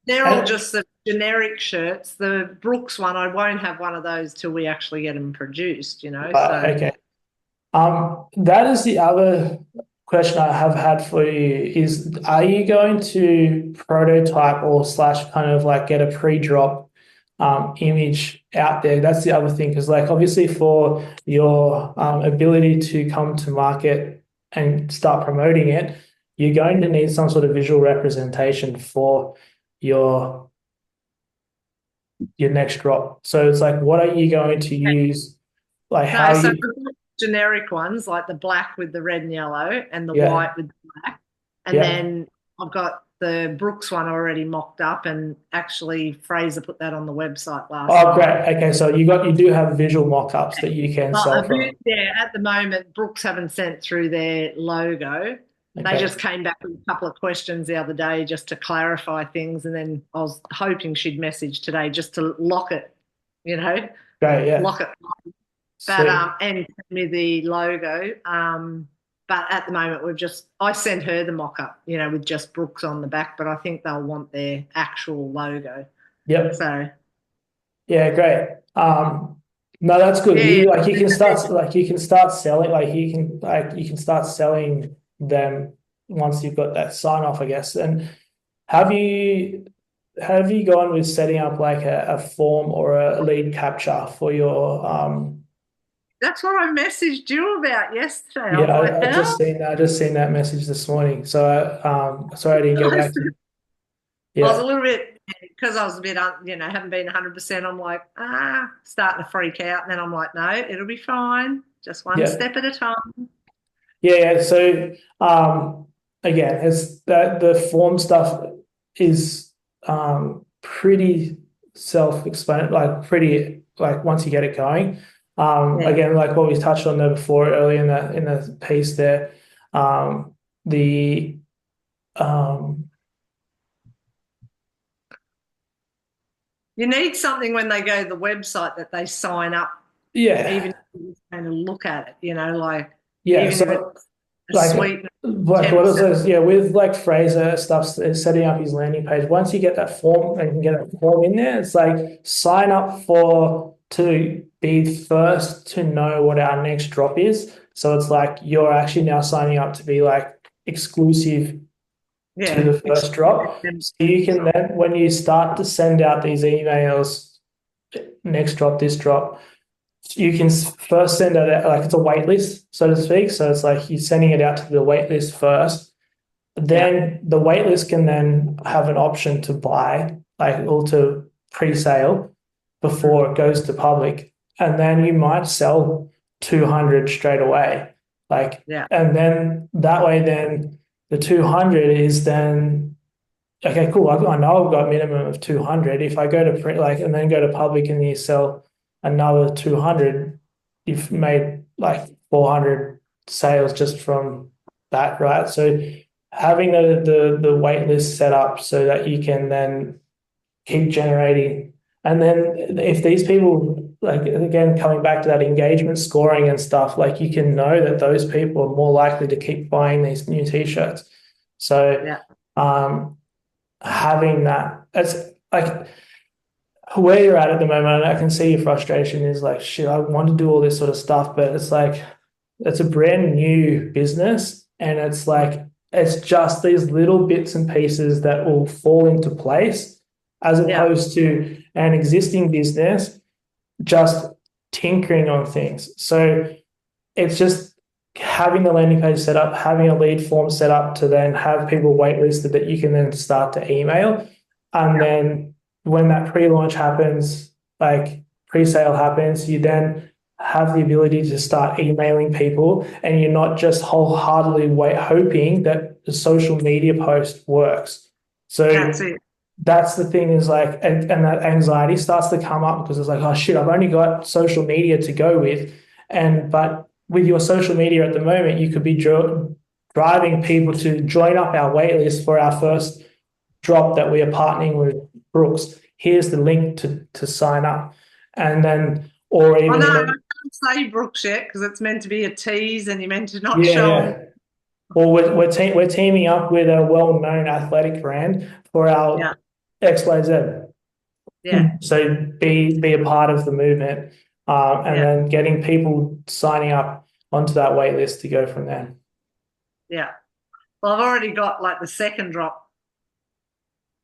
They're all and, just the generic shirts. The Brooks one, I won't have one of those till we actually get them produced, So okay. That is the other question I have had for you is, are you going to prototype or slash kind of like get a pre-drop image out there? That's the other thing, because like obviously for your ability to come to market and start promoting it, you're going to need some sort of visual representation for your next drop. So it's like, what are you going to use? Like no, how so you, the generic ones like the black with the red and yellow and the yeah, white with the black. And yeah. then I've got the Brooks one already mocked up, and actually Fraser put that on the website last Oh, night. great. Okay, so you do have visual mock-ups that you can sell from. Yeah, at the moment, Brooks haven't sent through their logo. They Okay. just came back with a couple of questions the other day just to clarify things, and then I was hoping she'd message today just to lock it, Great, yeah. lock it. Sweet. But and send me the logo. But at the moment I sent her the mock-up, with just Brooks on the back, but I think they'll want their actual logo. Yep. So yeah, great. No, that's good. Yeah. You can start selling you can start selling them once you've got that sign off, I guess. And have you gone with setting up like a form or a lead capture for your That's what I messaged you about yesterday. Yeah, I was like, I just seen that message this morning. So sorry I didn't get back to you. I was a Yeah, little bit, because I was a bit, haven't been 100%. I'm like, starting to freak out. And then I'm like, no, it'll be fine. Just one yeah, step at a time. yeah. So again, it's that the form stuff is pretty self-explanatory, like pretty like once you get it going. Yeah. Again, like what we touched on there before earlier in the piece there, the You need something when they go to the website that they sign up, yeah, even if you're just going to look at it, like yeah. even if So it's a like sweet what is 10%. this? Yeah, with like Fraser stuff, setting up his landing page. Once you get that form and you can get that form in there, it's like sign up to be first to know what our next drop is. So it's like you're actually now signing up to be like exclusive to the first drop. So you can then, when you start to send out these emails, next drop, this drop, you can first send it out, like it's a wait list, so to speak. So it's like you're sending it out to the wait list first. Then the wait list can then have an option to buy, like or to pre-sale before it goes to public. And then you might sell 200 straight away. Like, Yeah. and then that way, then the 200 is then, okay, cool. I know I've got a minimum of 200. If I go to print, like, and then go to public and you sell another 200, you've made like 400 sales just from that, right? So having the wait list set up so that you can then keep generating. And then if these people, like, again, coming back to that engagement scoring and stuff, like, you can know that those people are more likely to keep buying these new t-shirts. So Yeah. having that, it's like where you're at the moment, I can see your frustration is like, shit, I want to do all this sort of stuff, but it's like, it's a brand new business, and it's like, it's just these little bits and pieces that will fall into place, as opposed to an existing business just tinkering on things. So it's just having the landing page set up, having a lead form set up to then have people waitlisted that you can then start to email. And then when that pre-launch happens, like pre-sale happens, you then have the ability to start emailing people, and you're not just wholeheartedly hoping that the social media post works. So That's it. that's the thing, is like, and that anxiety starts to come up because it's like, oh shit, I've only got social media to go with. But with your social media at the moment, you could be driving people to join up our waitlist for our first drop that we are partnering with Brooks. Here's the link to sign up. And then, or even, I can't say Brooks yet because it's meant to be a tease and you're meant to not yeah, show yeah. them. Well, we're teaming up with a well-known athletic brand for our XYZ. Yeah. So be a part of the movement, and then getting people signing up onto that wait list to go from there. Yeah. Well, I've already got like the second drop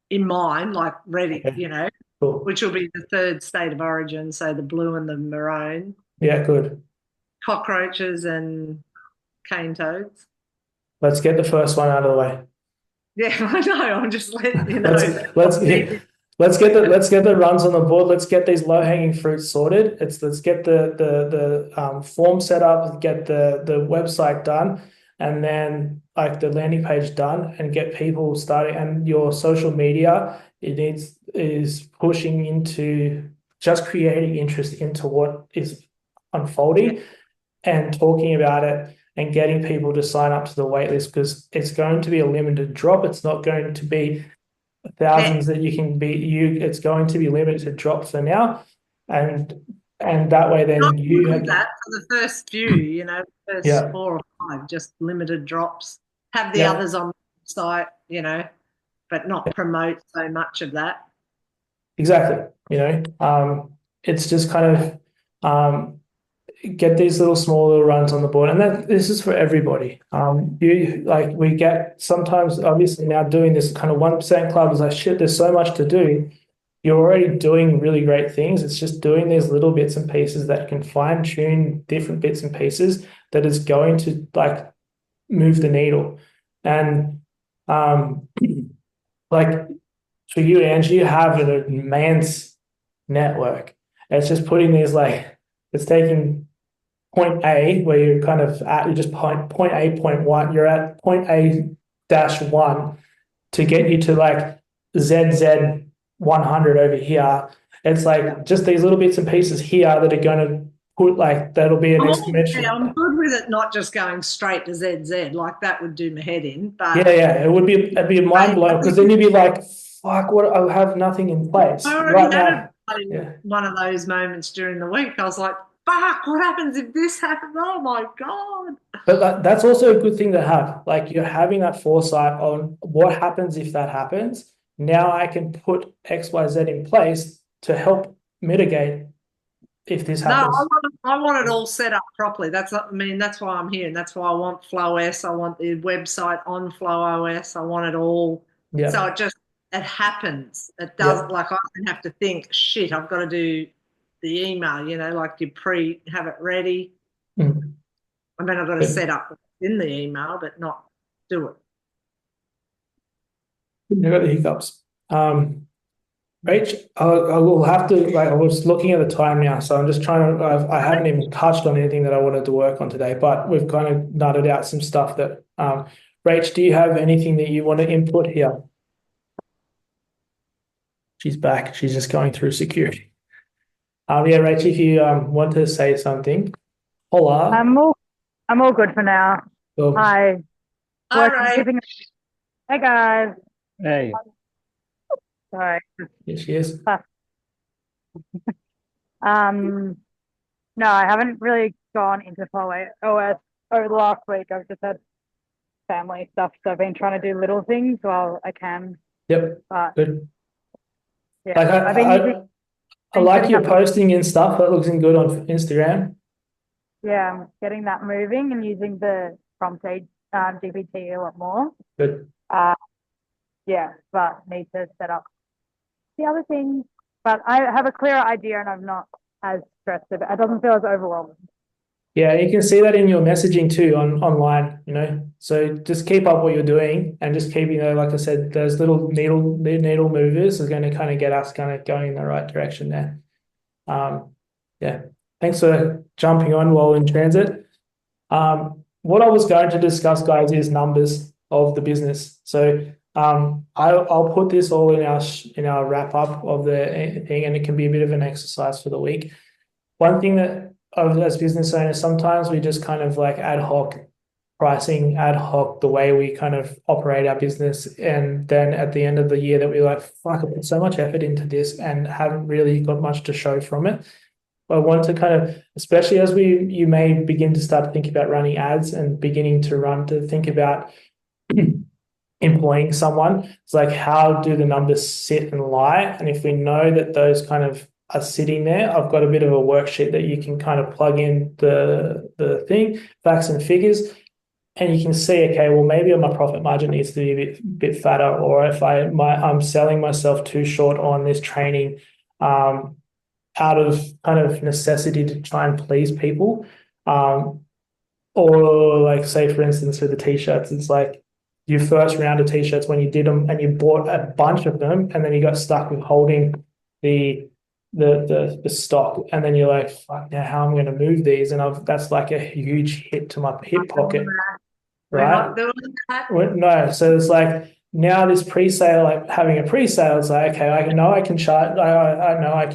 in mind, like ready, Okay. Cool. which will be the third state of origin. So the blue and the maroon. Yeah, good. Cockroaches and cane toads. Let's get the first one out of the way. Yeah, I know. I'm just letting you know. Let's get the runs on the board. Let's get these low hanging fruits sorted. Let's get the form set up, get the website done, and then like the landing page done, and get people starting. And your social media, is pushing into just creating interest into what is unfolding and talking about it and getting people to sign up to the waitlist, because it's going to be a limited drop. It's not going to be thousands that you can be. It's going to be limited drop for now, and that way then you have that for the first few, first 4 or 5, just limited drops. Have the others on the site, but not promote so much of that. Exactly. It's just kind of get these small little runs on the board, and this is for everybody. We get sometimes, obviously now doing this kind of 1% club is like, shit, there's so much to do. You're already doing really great things. It's just doing these little bits and pieces that can fine tune different bits and pieces that is going to like move the needle. And like for you, Angie, you have an immense network. It's just putting these it's taking point A where you're kind of at, you just point A, point one, you're at point A dash one to get you to like ZZ 100 over here. It's like just these little bits and pieces here that are going to put that'll be an exponential. Yeah, I'm good with it not just going straight to ZZ, like that would do my head in. But it'd be a mind blow, because then you'd be like, fuck, what, I have nothing in place. I already had one of those moments during the week. I was like, fuck, what happens if this happens? Oh my God. But that's also a good thing to have. Like, you're having that foresight on what happens if that happens. Now I can put XYZ in place to help mitigate if this happens. No, I want it all set up properly. That's why I'm here, and that's why I want FlowOS. I want the website on FlowOS. I want it all. Yeah. So it happens. It does. Like, I don't have to think, shit, I've got to do the email, like you have it ready. Mm. I mean, I've got to set up in the email, but not do it. You've got the hiccups. Rach, I will have to, like, I was looking at the time now, so I'm just trying to, I haven't even touched on anything that I wanted to work on today, but we've kind of nutted out some stuff that, Rach, do you have anything that you want to input here? She's back. She's just going through security. Yeah, Rach, if you want to say something, hola. I'm all good for now. Cool. Hi. All Working, right. keeping- Hey guys. Hey. Sorry. Here she is. No, I haven't really gone into OS over the last week. I've just had family stuff, so I've been trying to do little things while I can. Yep, But good. yeah, Like I've been using, I like setting your up- posting and stuff. That looks good on Instagram. yeah, I'm getting that moving and using the prompt GPT a lot more. Good. Yeah, but need to set up the other things. But I have a clearer idea and I'm not as stressed about it. It doesn't feel as overwhelming. Yeah, you can see that in your messaging too online, So just keep up what you're doing and just keep, like I said, those little needle movers are going to kind of get us kind of going in the right direction there. Yeah. Thanks for jumping on while in transit. What I was going to discuss, guys, is numbers of the business. So I'll put this all in our wrap up of the thing, and it can be a bit of an exercise for the week. One thing that as business owners, sometimes we just kind of like ad hoc pricing, ad hoc the way we kind of operate our business, and then at the end of the year that we're like, fuck, I put so much effort into this and haven't really got much to show from it. I want to kind of, especially as you may begin to start to think about running ads and beginning to think about employing someone. It's like, how do the numbers sit and lie? And if we know that those kind of are sitting there, I've got a bit of a worksheet that you can kind of plug in the thing, facts and figures, and you can see, okay, well, maybe my profit margin needs to be a bit fatter, or if I'm selling myself too short on this training, out of kind of necessity to try and please people, or like, say for instance with the t-shirts, it's like your first round of t-shirts when you did them and you bought a bunch of them and then you got stuck with holding the stock, and then you're like, fuck, now how am I going to move these? And that's like a huge hit to my hip pocket, We're right? not doing that. No, so it's like, now this pre-sale, like having a pre-sale, is like, okay, I know I can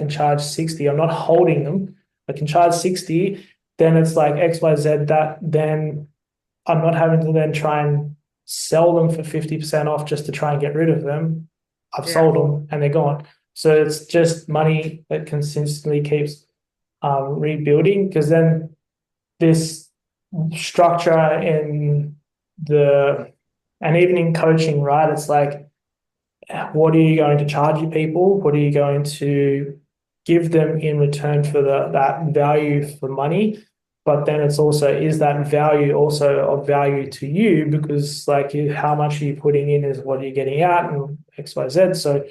charge 60. I'm not holding them. I can charge 60. Then it's like XYZ, that then I'm not having to then try and sell them for 50% off just to try and get rid of them. I've sold them and they're gone. So it's just money that consistently keeps rebuilding, because then this structure in and even in coaching, right? It's like, what are you going to charge your people? What are you going to give them in return for that value for money? But then it's also, is that value also of value to you? Because like, how much are you putting in is what you're getting out, and X, Y, Z. So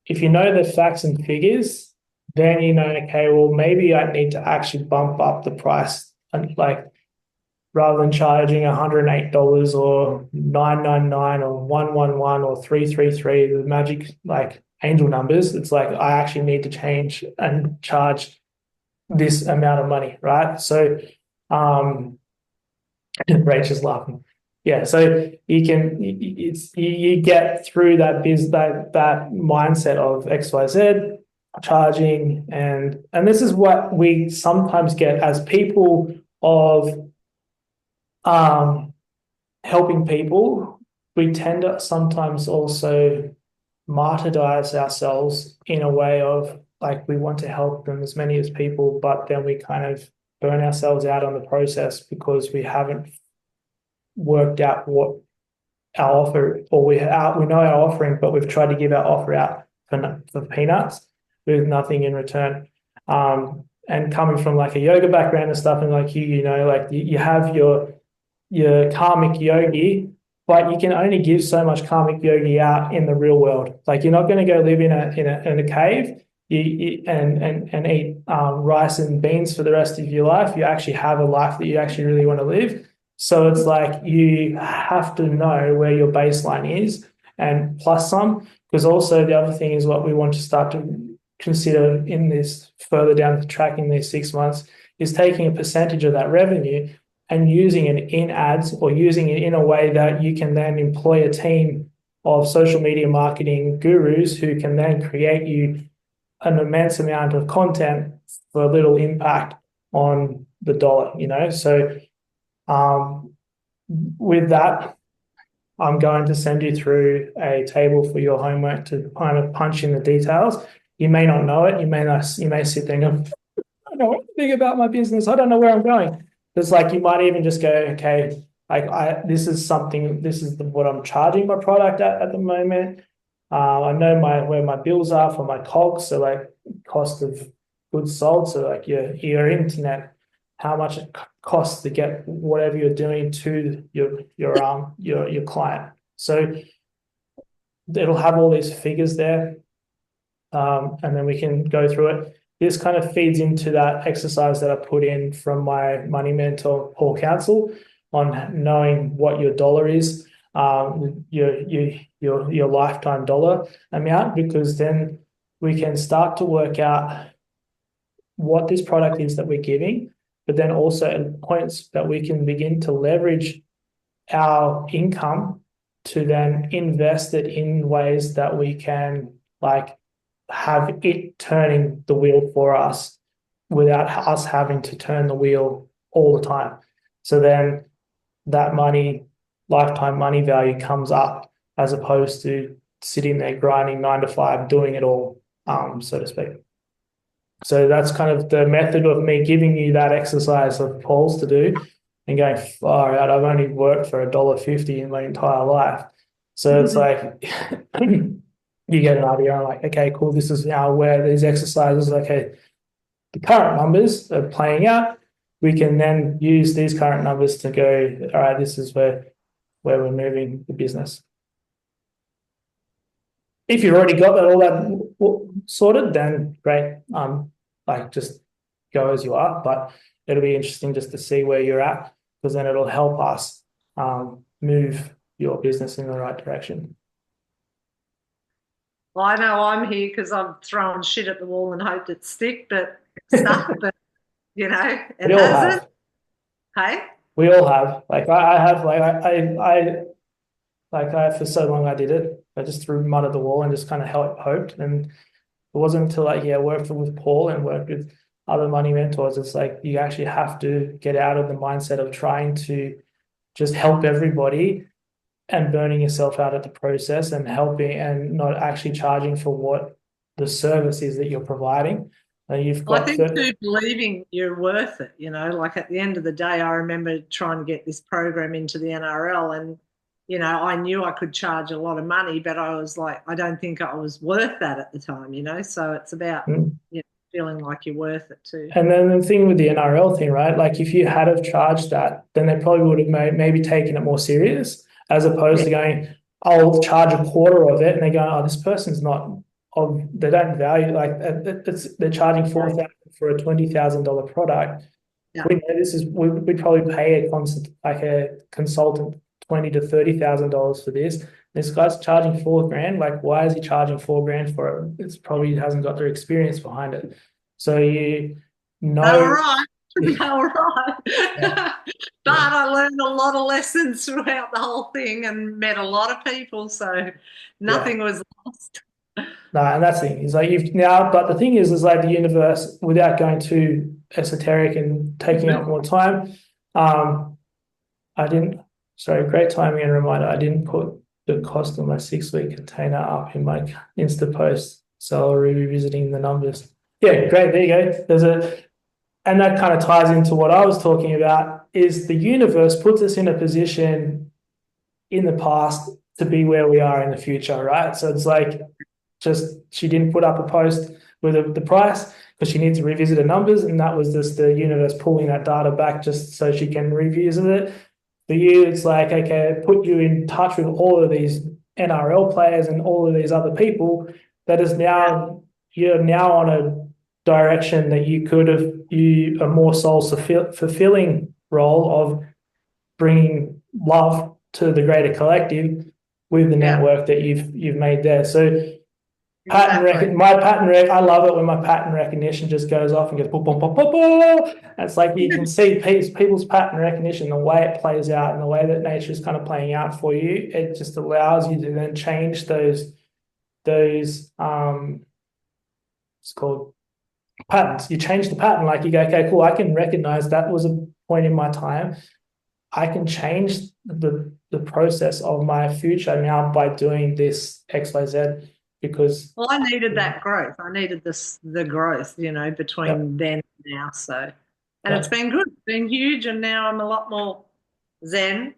if you know the facts and figures, then you know, okay, well, maybe I need to actually bump up the price, and like, rather than charging $108 or $999 or $111 or $333, the magic like angel numbers, it's like, I actually need to change and charge this amount of money, right? So Rach is laughing. Yeah, so you get through that that mindset of XYZ charging, and this is what we sometimes get as people of helping people. We tend to sometimes also martyrize ourselves in a way of like, we want to help them as many as people, but then we kind of burn ourselves out on the process because we haven't worked out what our offer, or we know our offering, but we've tried to give our offer out for peanuts with nothing in return. And coming from like a yoga background and stuff, and like like you have your karmic yogi, but you can only give so much karmic yogi out in the real world. Like, you're not going to go live in a cave and eat rice and beans for the rest of your life. You actually have a life that you actually really want to live. So it's like, you have to know where your baseline is and plus some. Because also the other thing is what we want to start to consider in this further down the track in these 6 months is taking a percentage of that revenue and using it in ads or using it in a way that you can then employ a team of social media marketing gurus who can then create you an immense amount of content for little impact on the dollar, you know? So with that, I'm going to send you through a table for your homework to kind of punch in the details. You may not know it. You may sit there and go, I don't know anything about my business. I don't know where I'm going. It's like you might even just go, okay, this is what I'm charging my product at the moment. I know where my bills are for my COGS, so like cost of goods sold. So like your internet, how much it costs to get whatever you're doing to your client. So it'll have all these figures there, and then we can go through it. This kind of feeds into that exercise that I put in from my money mentor, Paul Council, on knowing what your dollar is, your lifetime dollar amount, because then we can start to work out what this product is that we're giving, but then also at points that we can begin to leverage our income to then invest it in ways that we can like have it turning the wheel for us without us having to turn the wheel all the time. So then that lifetime money value comes up as opposed to sitting there grinding 9 to 5, doing it all, so to speak. So that's kind of the method of me giving you that exercise of Paul's to do and going, far out, I've only worked for $1.50 in my entire life. So it's like you get an idea. I'm like, okay, cool. This is now where these exercises, okay, the current numbers are playing out. We can then use these current numbers to go, all right, this is where we're moving the business. If you've already got all that sorted, then great. Like just go as you are, but it'll be interesting just to see where you're at, because then it'll help us move your business in the right direction. Well, I know I'm here because I'm throwing shit at the wall and hoped it stick, but you know, it hasn't. Hey? We all have. Like I have, for so long I did it. I just threw mud at the wall and just kind of hoped. And it wasn't until I worked with Paul and worked with other money mentors. It's like you actually have to get out of the mindset of trying to just help everybody and burning yourself out at the process and helping and not actually charging for what the service is that you're providing. You've got I think too, believing you're worth it, you know, like at the end of the day, I remember trying to get this program into the NRL and, you know, I knew I could charge a lot of money, but I was like, I don't think I was worth that at the time, you know, so it's about you know, feeling like you're worth it too. And then the thing with the NRL thing, right? Like if you had have charged that, then they probably would have maybe taken it more serious as opposed to going, I'll charge a quarter of it. And they go, oh, this person's not, they don't value, like they're charging $4,000 for a $20,000 product. Yeah. We know we'd probably pay a consultant $20,000 to $30,000 for this. This guy's charging $4,000. Like, why is he charging $4,000 for it? It's probably hasn't got their experience behind it. So you know. All right. All right. Yeah. But I learned a lot of lessons throughout the whole thing and met a lot of people. So nothing was lost. No, and that's the thing. Is like you've now, but the thing is like the universe, without going too esoteric and taking up more time, great timing and reminder, I didn't put the cost of my 6-week container up in my Insta post. So I'll be revisiting the numbers. Yeah, great. There you go. And that kind of ties into what I was talking about is the universe puts us in a position in the past to be where we are in the future, right? So it's like she didn't put up a post with the price because she needs to revisit the numbers, and that was just the universe pulling that data back just so she can revisit it. For you, it's like, okay, put you in touch with all of these NRL players and all of these other people that is now, you're now on a direction that you could have, a more soul-fulfilling role of bringing love to the greater collective with the Yeah. network that you've made there. So Exactly. I love it when my pattern recognition just goes off and goes boom, boom, boom, boom, boom. And it's like you can see people's pattern recognition, the way it plays out and the way that nature is kind of playing out for you. It just allows you to then change those it's called patterns. You change the pattern, like you go, okay, cool, I can recognize that was a point in my time. I can change the process of my future now by doing this XYZ because Well, I needed that growth. I needed the growth, between then and now. So, and it's been good. It's been huge, and now I'm a lot more zen,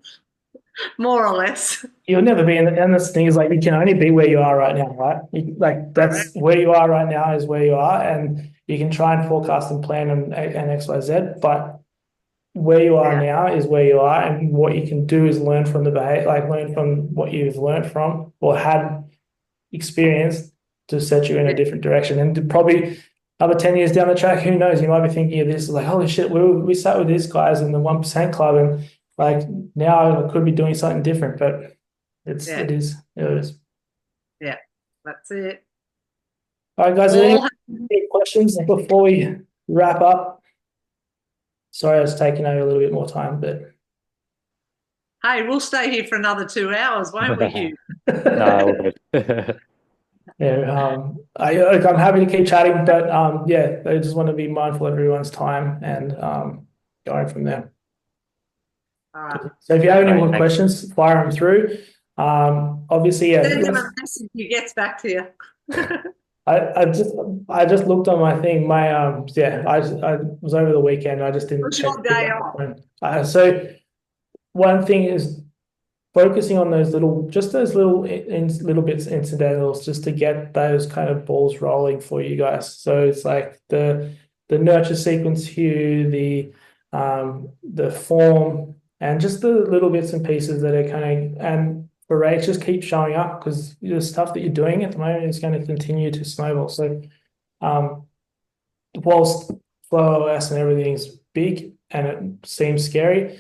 more or less. you'll never be in the and this thing is like you can only be where you are right now, right? Like that's where you are right now is where you are, and you can try and forecast and plan and XYZ, but where you are now is where you are, and what you can do is learn from the behavior, like learn from what you've learned from or had experienced to set you in a different direction. And probably another 10 years down the track, who knows? You might be thinking of this like, holy shit, we sat with these guys in the 1% club, and like now I could be doing something different, but it is. Yeah, that's it. All right, guys, any questions before we wrap up? Sorry, I was taking over a little bit more time, but Hey, we'll stay here for another 2 hours, won't we, Hugh? No, all good. yeah, I'm happy to keep chatting, but yeah, I just want to be mindful of everyone's time and going from there. All right. So if you have any more Thanks. questions, fire them through. Obviously, yeah. Send him a message. He gets back to you. I just looked on my thing. My I was over the weekend. I just didn't What's check your day my off? phone. So one thing is focusing on those little bits incidentals just to get those kind of balls rolling for you guys. So it's like the nurture sequence here, the form, and just the little bits and pieces that are kind of and for Ray, just keep showing up because the stuff that you're doing at the moment is going to continue to snowball. So whilst Flow OS and everything's big and it seems scary,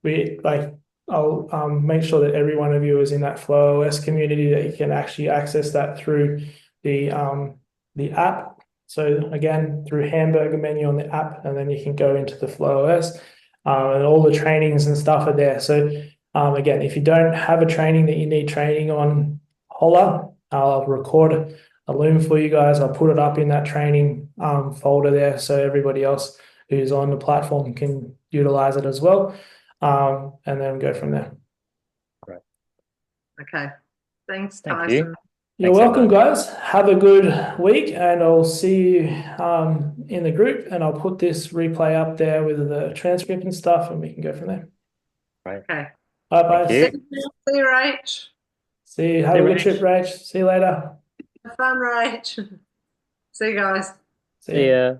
I'll make sure that every one of you is in that Flow OS community, that you can actually access that through the app. So again, through hamburger menu on the app, and then you can go into the Flow OS, and all the trainings and stuff are there. So again, if you don't have a training that you need training on, holla. I'll record a Loom for you guys. I'll put it up in that training folder there, so everybody else who's on the platform can utilize it as well. And then go from there. Great. Okay. Thanks, Thank Tyson. you. You're Thanks, welcome, everyone. guys. Have a good week, and I'll see you in the group, and I'll put this replay up there with the transcript and stuff, and we can go from there. Right. Okay. All right, Thank guys. you. See you, Rach. See you. Have See a you, good trip, Rach. See you later. Have fun, Rach. See you guys. See See ya. ya.